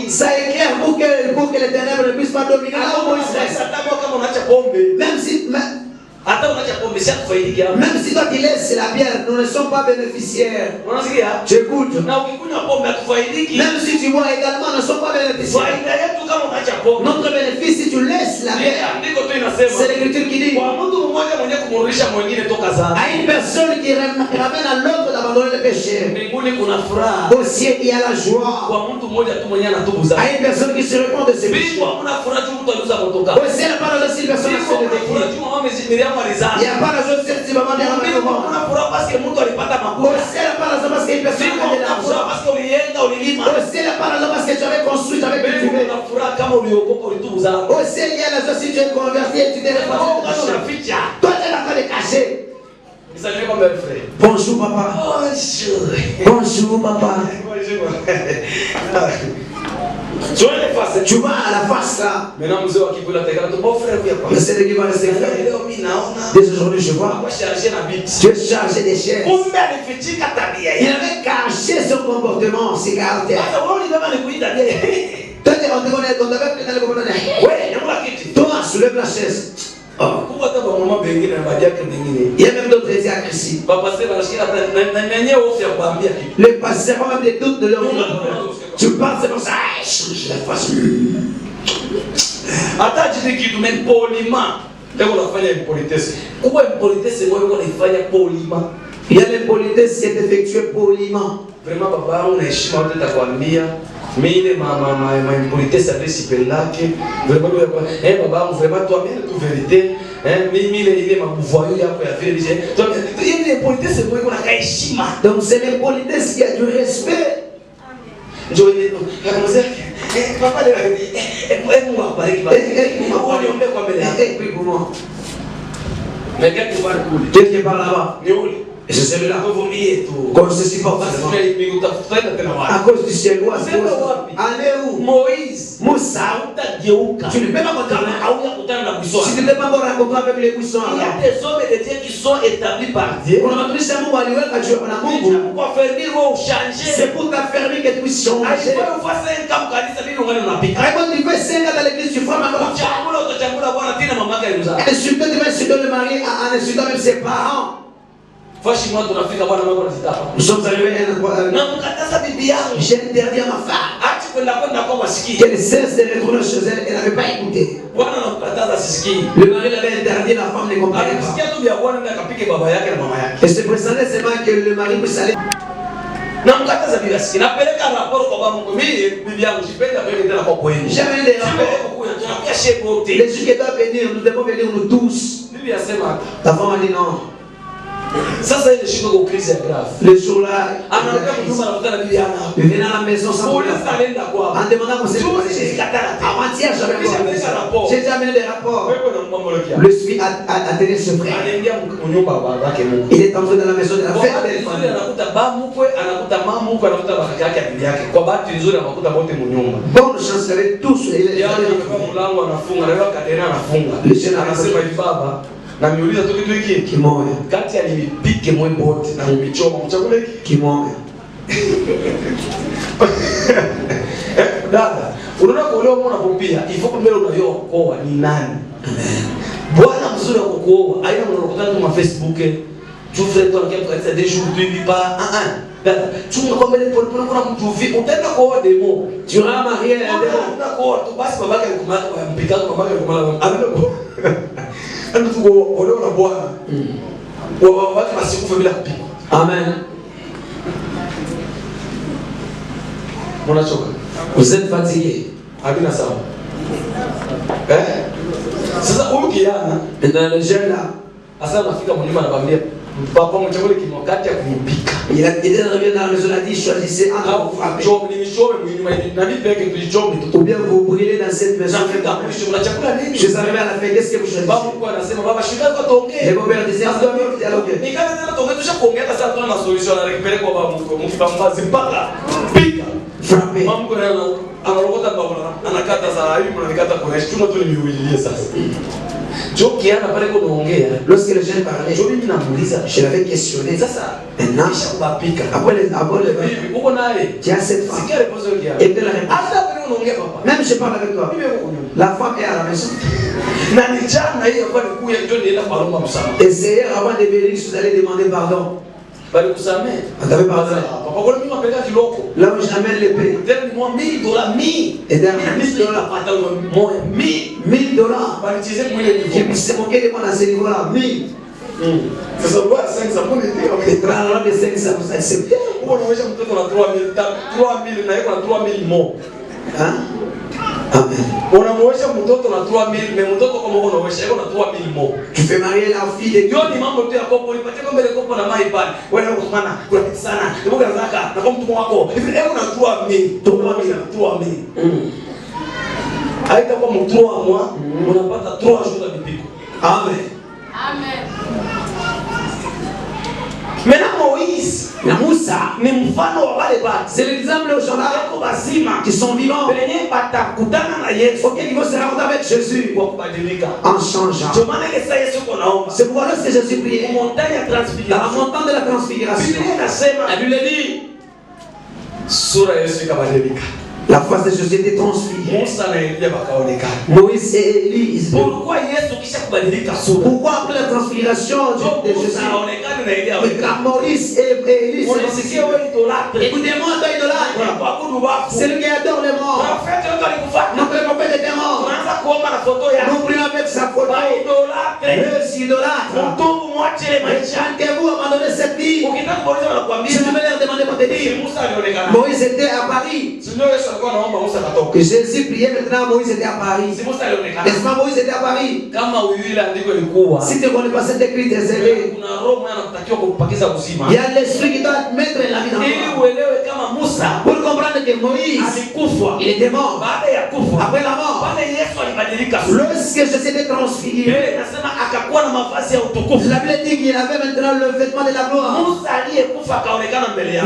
ça éclaire pour que les ténèbres ne puissent pas dominer là où Moïse reste. Même si toi tu laisses la bière, nous ne sommes pas bénéficiaires. J'écoute. Même si tu bois également, nous ne sommes pas bénéficiaires. Notre bénéfice, si tu laisses la bière, c'est l'écriture qui dit à une personne qui ramène à l'autre d'abandonner le péché. Au ciel, il y a la joie. À une personne qui se répond de ses péchés. Au ciel, pas une personne qui se répond. Il n'y a pas la chose de ce moment de la main. Parce que mon toit n'est pas ta main. Au ciel, pas la chose parce qu'il y a une personne qui a de l'argent. Au ciel, pas la chose parce que tu avais construit, tu avais cultivé. Au ciel, il y a la chose si tu es converti et tu t'es répandu. Toi, tu es en train de cacher. Bonjour, papa. Bonjour, papa. Tu vas à la face là. Maintenant, le Seigneur qui va rester frère. Dès aujourd'hui, je vois. Tu es chargé des chaises. Il avait caché son comportement, ses caractères. Toi, toi, soulève la chaise. Oh. Il y a même d'autres états agressifs. Les pasteurs ont même des doutes de leur vie. Tu parles, c'est pour ça. Change la face. Même poliment. Il y a l'impolitesse qui est effectuée poliment. Vraiment, papa, on est chimé de ta famille. Mais il est ma impolitesse avec si belle là que vraiment papa vraiment toi bien toute vérité mais il est ma voyou il y a vérité donc il est impolitesse c'est moi qu'on a caïchima donc c'est l'impolitesse qui a du respect. Je vais dire papa moi pareil mais quelque part là-bas Et c'est celui-là. tout. Qu'on se supporte. À cause du ciel. Allez où? Moïse. Moussa. Tu ne peux pas continuer. Tu ne peux pas me rencontrer avec les buissons. Il y a des hommes et des dieux qui sont établis par Dieu. C'est pour t'affermir que tu puisses changer. Insulter, tu vas insulter le mari en insultant même ses parents. Nous sommes arrivés à un j'ai interdit à ma femme qu'elle cesse de retourner chez elle, elle n'avait pas écouté. Le mari l'avait interdit, la femme ne comprenait pas. Et se présentait seulement que le mari puisse aller. Jamais des rapports. Les jours qui doivent venir, nous devons venir nous tous. La femme a dit non. Sasa ile shiko kwa crise grave. Le jour-là, il vient à la maison sans problème. En demandant qu'on s'est passé. Avant-hier, j'avais j'ai déjà amené des rapports. Le suis a tenu ce frère. Il est entré dans la maison de la fête. Bonne chance, il avait tous les na miuliza tu kitu hiki kimoja kati ya nilipike mwe bote na michoma mchakula hiki kimoja. Dada, unaona kuolewa mbona popia ifo mbele unajua kuoa ni nani? Bwana mzuri wa kuoa aina mnakutana tu ma Facebook tu frère toi qui a des jours tu vis pas dada chunga kwa mbele pole pole kuna mtu vipi utaenda kuoa demo tu vas marier un démon unakuoa tu basi babake alikumaka mpika babake alikumaka anaenda ando tu kuolewa na Bwana watu wasikufe bila kupigwa. Amen. Unachoka? Vous êtes fatigué. Habina sawa. Sasa huyu kijana ndio le jeune là. Asa anafika mnyuma anamwambia papa mchakule kimokati ya kumpika. Il est arrivé dans la maison, il a dit choisissez entre vous frapper. Ou bien vous brûlez dans cette maison. Je suis arrivé à la fin, qu'est-ce que vous choisissez? Et mon père disait, on doit mieux dialoguer. Frapper. Lorsque le jeune parlait, je l'avais questionné. Maintenant, après tu as cette femme. Et de la réponse. Même je parle avec toi. La femme est à la maison. Essayez avant de venir, vous allez demander pardon. Là où j'amène l'épée. Donne-moi $1000. Et derrière $1000. Qui s'est moqué de moi dans ce niveau-là. 1000. C'est ça, 500 pour les dire. Et dans la loi de 500, vous acceptez. On a 3000 mots. Hein? Amen. Unamwesha mtoto na 3000 mais mtoto kama unaoesha yuko na 3000 mots. Tu fais marier la fille de Dieu ni mambo tu ya kopo nipatie kombe ile kopo na mai pale. Wewe unakutana kuna kitu sana. Ndio zaka na kwa mtu wako. Hivi hebu na 3000. Aita kwa mtu wako unapata 3 jours de bipiko. Amen. Amen. Maintenant Moïse na Moussa ni mfano wa wale watu. C'est l'exemple aux gens là qui sont vivants. Benye batakutana na Yesu. OK, ils vont se rencontrer avec Jésus kwa kubadilika en changeant. Je maana que ça Yesu konaomba. C'est pourquoi lorsque Jésus priait montagne ya transfiguration. Dans la montagne de la transfiguration. Biblia inasema la Biblia dit sura Yesu ikabadilika. La face de Jésus était transfigurée. Moïse et Élie. Pourquoi après la transfiguration de Jésus? Car Moïse et Élie, écoutez-moi, idolâtre. C'est lui qui adore les morts. Notre prophète était mort. Nous prions avec sa photo. Les idolâtres. Chantez-vous abandonner cette vie. Si tu veux leur demander pour te dire, Moïse était à Paris. Que Jésus priait maintenant, Moïse était à Paris. N'est-ce pas, Moïse était à Paris? Si tu ne connais pas cet écrit, désolé. Il y a l'esprit qui doit mettre la vie dans toi. Pour comprendre que Moïse, il était mort. Après la mort, lorsque Jésus était transfiguré, la Bible dit qu'il avait maintenant le vêtement de la gloire.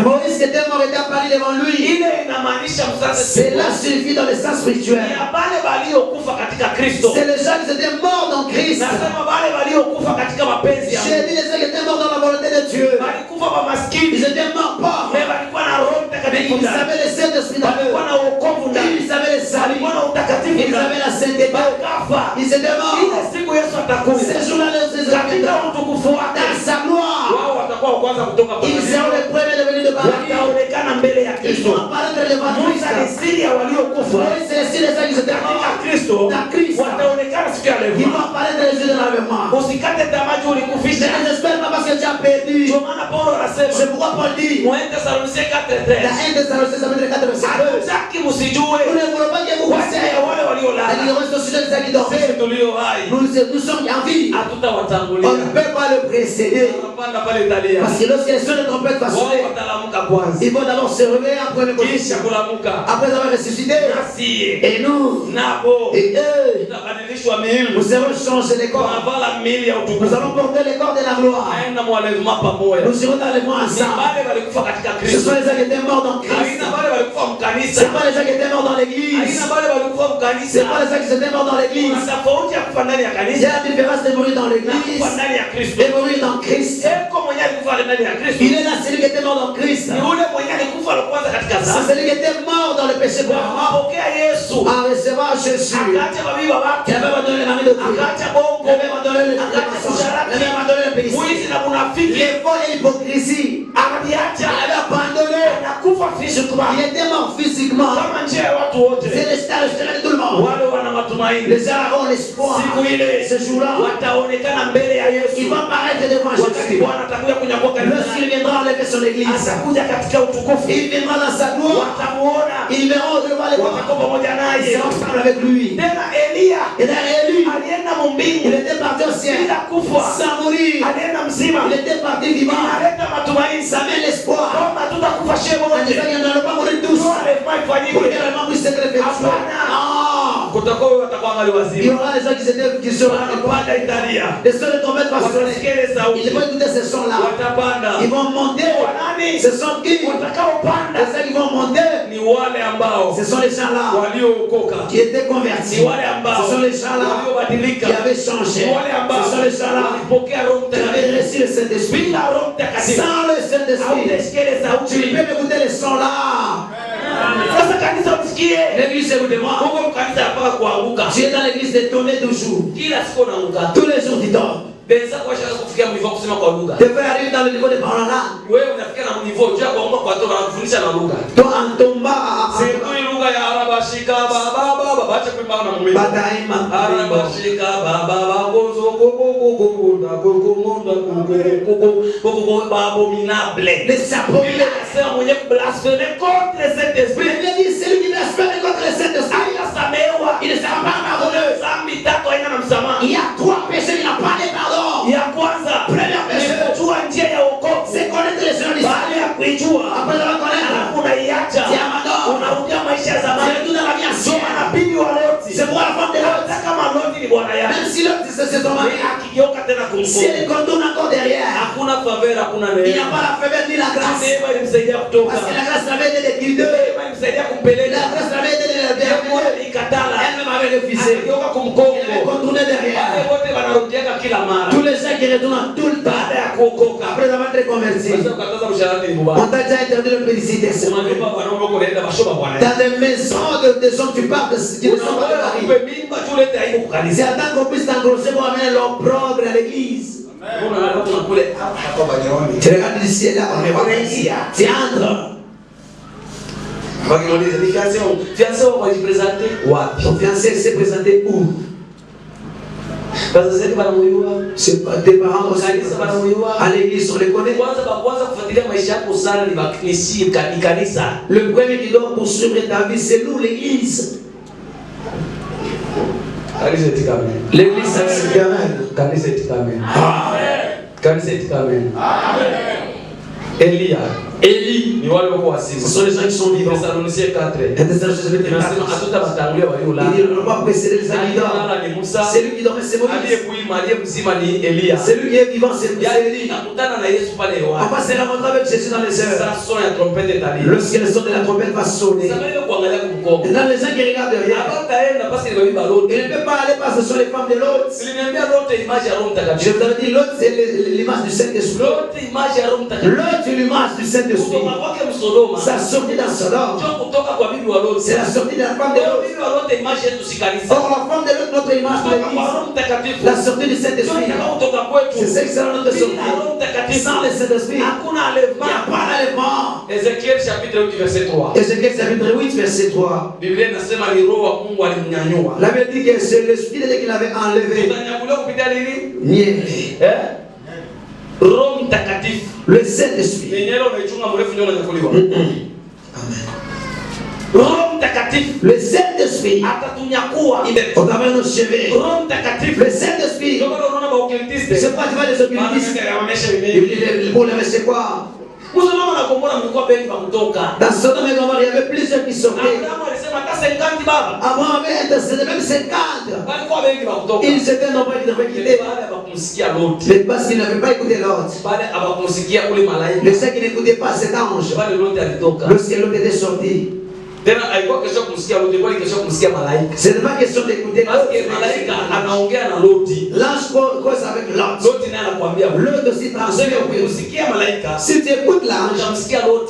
Moïse qui était mort était apparu devant lui. Cela suffit dans le sens spirituel. C'est les gens qui étaient morts dans Christ. J'ai dit les gens qui étaient morts dans la volonté de Dieu. Ils étaient morts pauvres. Mais ils avaient le Saint-Esprit dans eux. Ils avaient le salut. Ils avaient la sainteté. Ils étaient morts. Ces jours-là, dans sa gloire, ils seront les premiers de venir de Paris. Ils vont apparaître devant Christ. C'est les signes qui étaient morts dans Christ. Ils vont apparaître les yeux de la mémoire. Ne désespère pas parce que tu as perdu. C'est pourquoi Paul dit dans 1 Thessaloniciens chapitre 4 verset 2. Nous ne voulons pas que vous passiez. C'est au sujet de ceux qui dorment. Nous sommes en vie. On ne peut pas le précéder. Parce que lorsque les sons de trompette vont sonner, ils vont d'abord se réveiller en première position. Après avoir ressuscité. Et nous, et eux, nous serons changer les corps. Nous allons porter les corps de la gloire. Nous irons dans les mois ensemble. Ce sont les gens qui étaient morts dans Christ. Ce ne sont pas les gens qui étaient morts dans l'église. Ce ne sont pas les gens qui étaient morts dans l'église. Il y a la différence de mourir dans l'église et mourir dans Christ. Il est là celui qui était mort dans Christ. C'est celui qui était mort dans le péché pour moi. En recevant Jésus, qui avait abandonné le mari de Dieu, qui avait abandonné le mensonge, qui avait abandonné le péché, les faux et l'hypocrisie, il avait abandonné. Il était mort physiquement. C'est le stade de tout le monde. Les gens ont l'espoir. Ce jour-là, ils vont apparaître devant Jésus. Lorsqu'il viendra enlever son église, il viendra dans sa gloire. Ils verront devant les corps. Ils seront ensemble avec lui. Et dans Élie, il était parti au ciel sans mourir. Il était parti vivant. Ça met l'espoir. En disant qu'il n'allait pas mourir tous. Pour que les puissent être effectués. Il y aura des gens qui seront les sons de trompette vont sonner. Ils vont écouter ces sons-là. Ils vont monter. Ce sont qui? Les gens qui vont monter. Ce sont les gens-là qui étaient convertis. Ce sont les gens-là qui avaient changé. Ce sont les gens-là qui avaient reçu le Saint-Esprit. Sans le Saint-Esprit, tu peux écouter les sons-là. L'église écoute moi. Tu es dans l'église de tourner toujours. Tous les jours tu dors. Tu peux arriver dans le niveau de parole là. Toi en tombant les abominables. C'est lui qui blasphème contre le Saint-Esprit. Il ne sera pas pardonné. Il y a 3 péchés, il n'a pas de pardon. Premier péché, c'est connaître les gens d'Israël. Après avoir connaître, tu abandonnes. Tu retournes dans la vie ancienne. C'est pour la femme de l'autre. Même si l'autre c'est ton mari, si elle contourne encore derrière, il n'y a pas la faveur ni la grâce. Parce que la grâce avait été déguidée. La grâce avait été déguidée. Elle-même avait refusé. Elle avait contourné derrière. Tous les gens qui retournent tout le temps après avoir été convertis, on t'a déjà interdit de féliciter. Dans des maisons de gens qui parlent qui ne sont pas de mari. C'est à temps qu'on puisse t'engrosser pour amener leur propre à l'église. Tu regardes du ciel là, tu entres. Ton fiancé s'est présenté où? C'est pas tes parents aussi. À l'église, on les connaît. Le premier qui doit poursuivre ta vie, c'est nous, l'église. L'église, c'est Amen. Élie, ce sont les gens qui sont vivants. Thessaloniciens 4. Il dit, on ne va pas précéder les habitants. C'est lui qui dormait, c'est Moïse. C'est lui qui est vivant, c'est Élie. On va se rencontrer avec Jésus dans les heures. Lorsque le son de la trompette va sonner. Et dans les gens qui regardent derrière, il ne peut pas aller parce que ce sont les femmes de l'autre. Je vous avais dit, l'autre c'est l'image du Saint-Esprit. L'autre c'est l'image du Saint-Esprit. Sa sortie dans Sodome, c'est la sortie de la femme de l'autre. Or la femme de l'autre, notre image de l'Église, la sortie du Saint-Esprit, c'est ça qui sera notre sortie. Sans le Saint-Esprit, il n'y a pas d'enlèvement. Ézéchiel chapitre 8 verset 3. Ézéchiel chapitre 8 verset 3. La Bible dit que c'est l'Esprit de Dieu qui l'avait enlevé. Rome takatif. Le Saint-Esprit. Rome takatif. Le Saint-Esprit. Au travers de nos cheveux. Rome takatif. Le Saint-Esprit. C'est pas tu vas les occultistes. Pour les c'est quoi? Dans Sodome et Gomorrhe, il y avait plusieurs qui sortaient. Abraham avait intercédé même 50. Ils étaient nombreux qui devaient quitter. Mais parce qu'ils n'avaient pas écouté l'autre. Les gens qui n'écoutaient pas cet ange. Lorsque l'autre était sorti. C'est pas question d'écouter l'ange cause avec l'autre. L'autre aussi transmet. Si tu écoutes l'ange,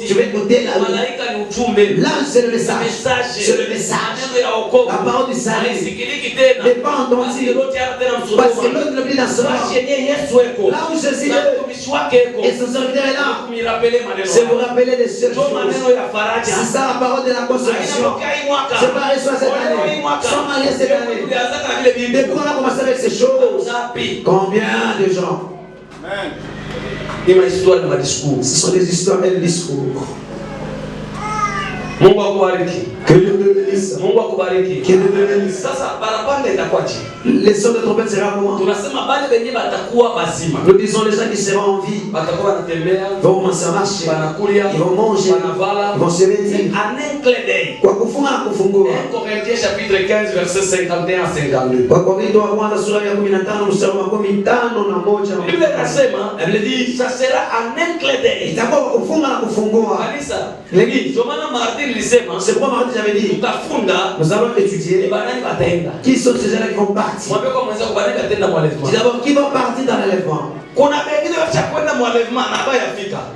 tu vas écouter l'ange. L'ange c'est le message. C'est le message. La parole du salut. Mais pas entendu. Parce que l'autre le dit dans ce moment. Là où Jésus est, et son serviteur est là. C'est vous rappeler des seules choses. C'est ça la parole de la consolation. C'est pas reçu cette année. Sans marier cette année. Mais pourquoi on a commencé avec ces choses? Combien de gens? Ce sont des histoires et des discours. Que Dieu te bénisse. Que Dieu te bénisse. Les sons de trompette sera comment? Nous disons les gens qui seront en vie vont commencer à marcher, ils vont manger, ils vont se vêtir. Kwa kufunga na kufungua. 1 Corinthiens chapitre 15 verset 51 à 52. Kwa Korintho wa kwanza sura ya 15 mstari wa 51. Biblia inasema, elle dit ça sera en un clin d'œil. Itakuwa kufunga na kufungua. Kanisa. L'église. Ndio maana mardi nilisema, c'est pourquoi mardi j'avais dit, nous allons étudier qui sont ces gens qui vont partir. D'abord qui vont partir dans l'enlèvement.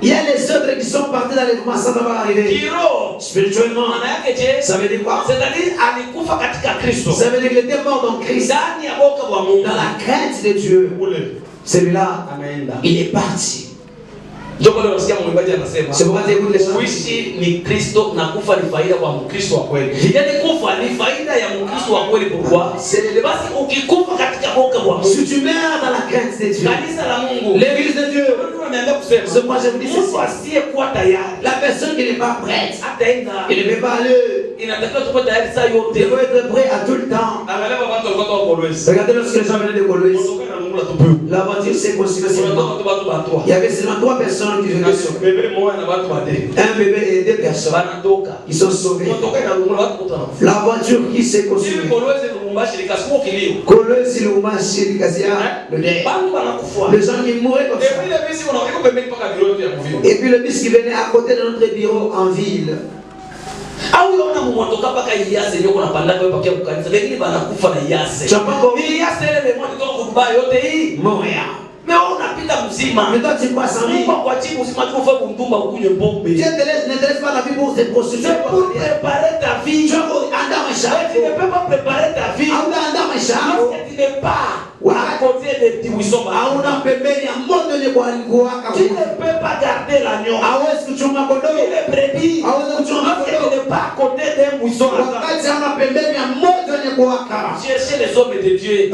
Il y a les autres qui sont partis dans l'enlèvement sans avoir arrivé. Spirituellement, ça veut dire quoi? Ça veut dire qu'il était mort dans Christ, dans la crainte de Dieu. Celui-là, il est parti. C'est pourquoi j'écoute les gens. Kuishi ni Kristo na kufa ni faida kwa Mkristo wa kweli. Yaani kufa ni faida ya Mkristo wa kweli. Pourquoi? Basi ukikufa katika boka wa Mungu. Si tu meurs dans la crainte de Dieu. Kanisa la Mungu. L'église de Dieu. C'est pourquoi je vous dis ceci. La personne qui n'est pas prête, il ne peut pas aller. Il doit être prêt à tout le temps. Regardez lorsque les gens venaient de Gauloise. La voiture s'est construite seulement. Il y avait seulement 3 personnes qui venaient sauver. Un bébé et 2 personnes. Ils sont sauvés. La voiture qui s'est construite. Gauloise, Lubumbashi, Likazia, le dé. Les gens qui mouraient comme ça. Et puis le bus qui venait à côté de notre bureau en ville. Montréal. Mais on a pris la musique. Mais toi tu passes en vie. Dieu ne te laisse pas la vie pour te prostituer. C'est pour préparer ta vie. Tu ne peux pas préparer ta vie. maisha yako tu n'es pas à côté des petits buissons. hauna pembeni ya moto ile kwa kuwaka. Tu ne peux pas garder l'agneau. Hawezi kuchunga kondoo. Les brebis. Hawezi kuchunga kondoo. Tu n'es pas à côté d'un buisson. Wakati hauna pembeni ya moto ile kuwaka. Cherchez les hommes de Dieu.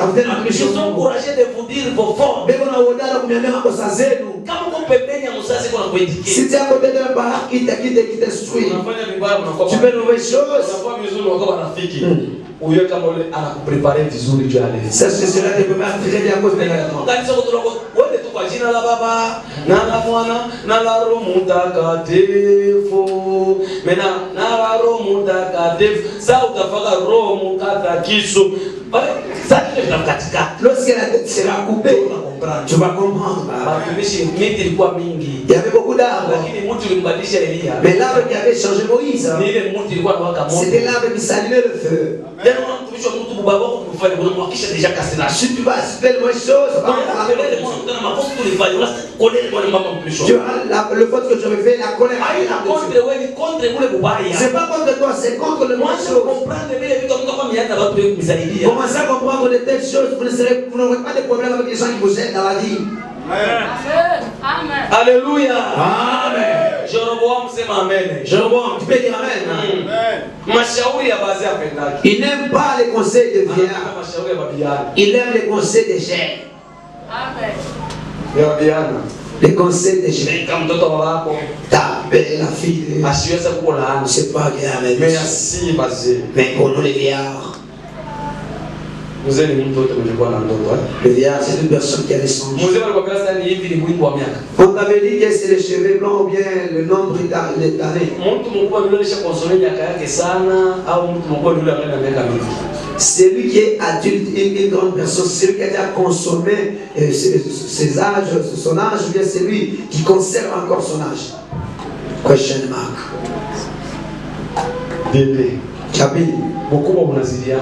Ils sont encouragés de vous dire vos fautes. Bego na uhodari kumwambia makosa zenu. Kama uko pembeni ya mzazi kuna kuindikia. Si yako tete na baraka kita sui. Unafanya vibaya unakuwa. Tu fais une mauvaise chose. Unafanya vizuri unakuwa rafiki. Uyo kama ule anakuprepare vizuri juu ya leo. Ça c'est cela qui peut m'attirer bien à cause de l'événement. Kanisa kutoka wewe tu kwa jina la Baba na la Mwana na la Roho Mtakatifu. Mena na la Roho Mtakatifu. Sasa utafaka Roho Mtakatifu. Bale sasa tunakatika. Lorsque la tête sera coupée, tu vas comprendre. Matumishi miti ilikuwa mingi. Il y avait beaucoup d'arbres. Lakini mtu ulimbadilisha Elia. Mais l'arbre qui avait changé Moïse, Ni ile mtu ilikuwa inawaka moto. c'était l'arbre qui s'allumait le feu. Tena mtumishi wa mtu baba wako kufanya kuna mwakisha deja kasira. Si tu vas faire une mauvaise chose, Kwa mbele mwana na makosa tulifanya. Unasikia kolele mwana mama mtumishi. tu as le faute que tu avais fait, la colère. Haina contre wewe ni contre ule bubaya. C'est pas contre toi, c'est contre le Moi mauvais je chose. comprends vile vitu mtu kama miaka watu wengi kumsaidia. Commencez à comprendre de telles choses, vous n'aurez pas de problème avec les gens qui vous aident dans la vie. Amen. Alléluia. Amen. Jeroboam sema amen. Jéroboam, tu peux dire amen. Mashauri ya baadhi yapendaki. Il n'aime pas les conseils des vieillards. Mashauri ya babiana. Il aime les conseils des jeunes. Amen. Ya babiana. Les conseils des jeunes. Kama mtoto wa wako Ta belle, la fille, asiweza kuwa laana. c'est pas grave. Mais asi basi. Mais pour nous les vieillards, Mzee ni mtu wote mlikuwa na ndoto. le vieillard c'est une personne qui a des songes. Mzee alikwambia sasa ni hivi ni mwingi wa miaka. On t'avait dit que c'est les cheveux blancs ou bien le nombre d'années. Mtu mkubwa yule alishakonsole miaka yake sana au mtu mkubwa yule ambaye ana miaka mingi. Celui qui est adulte, une grande personne, celui qui a déjà consommé ses âges, son âge, ou bien celui qui conserve encore son âge. Question mark. Bébé. Chapitre. Mkubwa unazidiana.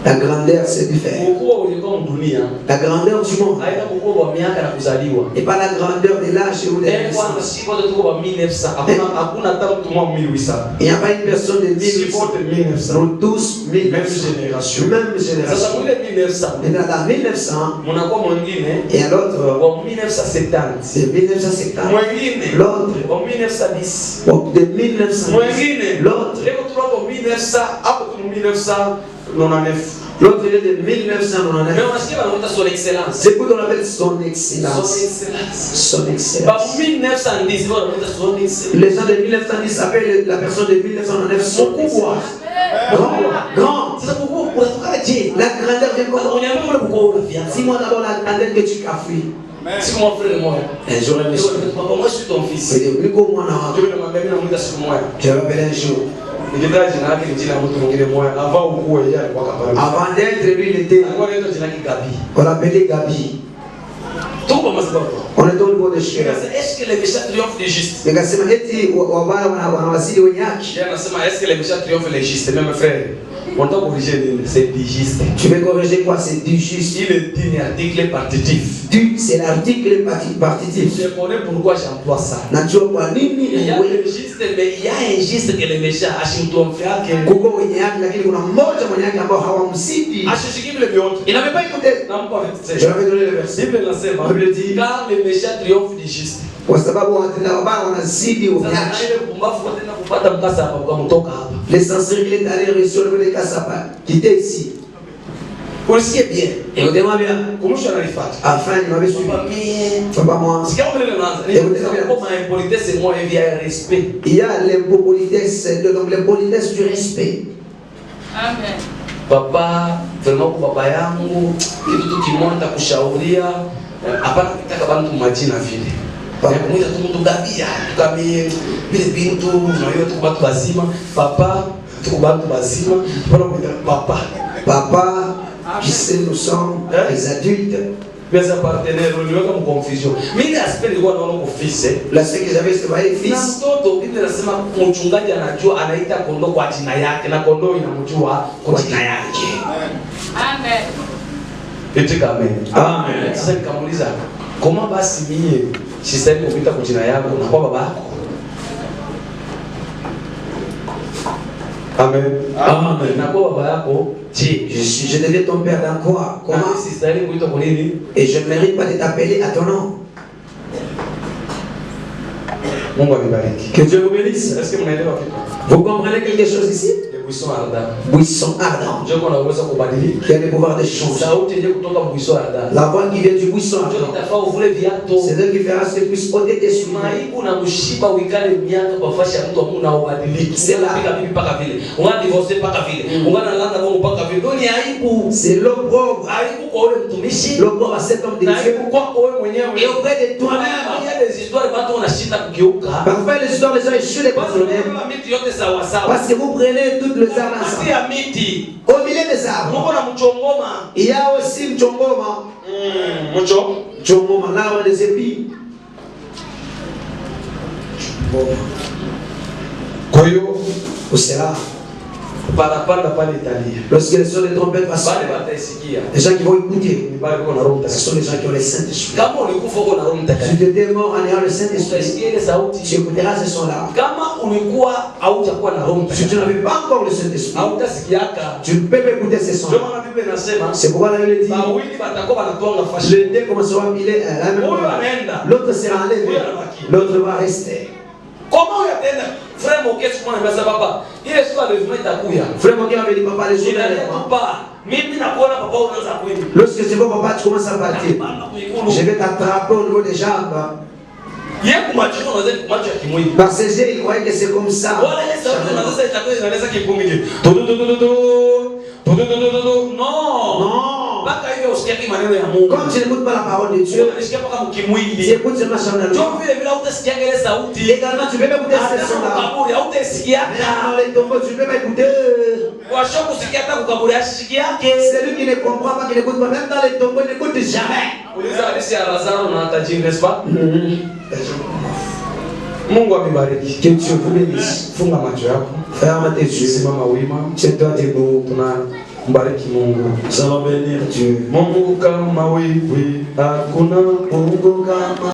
La grandeur c'est différent. Mkubwa ulikuwa mdunia. La grandeur du monde. Haina mkubwa wa miaka na kuzaliwa. Et pas la grandeur de l'âge ou de la Kwanza naissance. si wote tuko wa 1900. Hakuna hata mtu mwa 1800. Il n'y a pas une personne de Si 1900. wote 1900. Nous tous, Même 1900. génération. Même Sasa génération. mwile 1900. Maintenant, dans 1900, Mnakuwa mwingine et à l'autre, wa 1970. c'est 1970. Mwingine L'autre, wa 1910. de 1900. Mwingine L'autre, leo tunapo 1900 hapo tu 1999. l'autre il est de 1999. Mais unasikia wanaita son excellence. C'est pour qu'on appelle son Son excellence. excellence. Son Ba excellence. 1910 wanaita son excellence. Les gens de 1910 s'appellent la personne de 1999 son Mkubwa. Grand, grand. Sasa mkubwa unatoka je? La grandeur vient Kwa comment? unyama ule mkubwa unafia. Si moi d'abord la grandeur que tu cafouilles. Siku mon frère moi. Un jour, elle me dit, Papa moi je suis ton fils. c'est le plus gros moi dans Ndio namwambia mimi namuita siku moja. Je rappelle un jour. Nikitaja jina lake ni jina mtu mwingine moja. Avant ukue yeye alikuwa kapara. Avant d'être lui, il était. Alikuwa anaitwa jina lake Gabi. On l'appelait Gabi. Tuko masababu. On était au niveau de chez Est-ce que les méchants triomphent des justes? nikasema eti wabaya wanawasili wenye haki. Yeye anasema est-ce que les méchants triomphent les justes? Même frère. On t'a corrigé c'est du juste. Tu veux corriger quoi? C'est du juste. Il est dit article partitif. Du, c'est l'article partitif. Je connais pourquoi j'emploie ça. Najua kwa Il nini y a le juste, mais il y a un juste que les méchants ashimtuomfea que kuko wenye haki, lakini kuna mmoja mwenye haki ambao hawamsidi. ashishikimile vyote. Il n'avait pas écouté. Nampa Je verset. l'avais donné le verset. Bible inasema Bible dit, car les méchants triomphent du juste. kwa sababu watenda wabaya wanazidi wenye Sasa haki. ile pumbavu tena kupata mkasa hapa ukamtoka hapa. L'essentiel il est allé réussir le Kassapa, qui était ici. Ulisikie bien. Écoutez-moi bien. Kumusha analifuata. Enfin, il m'avait suivi. Papa mie. Papa moi. Sikia vile unaanza. Ni kama impolitesse c'est moi via respect. Il y a l'impolitesse, donc l'impolitesse du respect. Amen. Papa, vraiment kwa baba yangu kitu tu kimoja nitakushauria, hapana kutaka bantu majina vile. Papa mmoja tu mtu gabia, tukamie vile bintu unaiyo tu watu bazima, papa tu watu bazima, bora mwita papa. Papa, qui sait nous sommes les adultes. Mes partenaires uliweka mconfusion. Mimi aspect ilikuwa naona kwa fils. La ce que j'avais c'est pas Na fils. mtoto Biblia inasema mchungaji anajua anaita kondoo kwa jina yake na kondoo inamjua kwa jina yake. Amen. Eti amen. Amen. Sasa nikamuuliza, koma basi mie sistahili kupita kwa jina yako na kwa baba yako? Amen. Amen. Je deviens ton père dans quoi? Comment? Et je ne mérite pas de t'appeler à ton nom. Que Dieu vous bénisse. Est-ce que vous comprenez quelque chose ici? Buisson ardent. Qui a le pouvoir de changer. La voix qui vient du buisson ardent. C'est Dieu qui fera ce que puisse ôter tes souliers. C'est l'opprobre. L'opprobre à cet homme de Dieu. Et auprès de toi-même. Parfois les histoires, les gens échouent les problèmes. Parce que vous prenez toutes les arbres ensemble. Au milieu des arbres, il y a aussi Mchongoma. Mchongoma, l'arbre des épis. Koyo, où sera? Lorsque les sons de trompette vont sonner, les gens qui vont écouter, ce sont les gens qui ont le Saint-Esprit. Si tu étais mort en ayant le Saint-Esprit, tu écouteras ce son-là. Si tu n'avais pas encore le Saint-Esprit, tu ne peux pas écouter ce son. C'est pourquoi la Bible dit les deux commenceront à piler la même chose. L'autre sera enlevé, l'autre va rester. Comment il y a frère Moké, ce qu'on appelle ça, papa? Il est sur le vivant d'Akouya. Frère Moké avait dit, papa, les jours n'arrête pas. Même n'a pas papa ou dans Akouya. Lorsque c'est bon, papa, tu commences à partir. Je vais t'attraper au niveau des jambes. Parce que il croyait que c'est comme ça. Non. Comme tu n'écoutes pas la parole de Dieu, tu écoutes seulement son également, tu ne peux pas écouter ce son-là. Dans les tombeaux, tu ne peux pas écouter. C'est lui qui ne comprend pas, qui n'écoute pas. Même dans les tombeaux, il n'écoute jamais. Mungu amebariki. Que Dieu vous bénisse. Funga macho yako. Ferme tes yeux. Simama wima. Tiens-toi debout. Mbariki Mungu. Ça va bénir Dieu. Mungu kama wewe, hakuna Mungu kama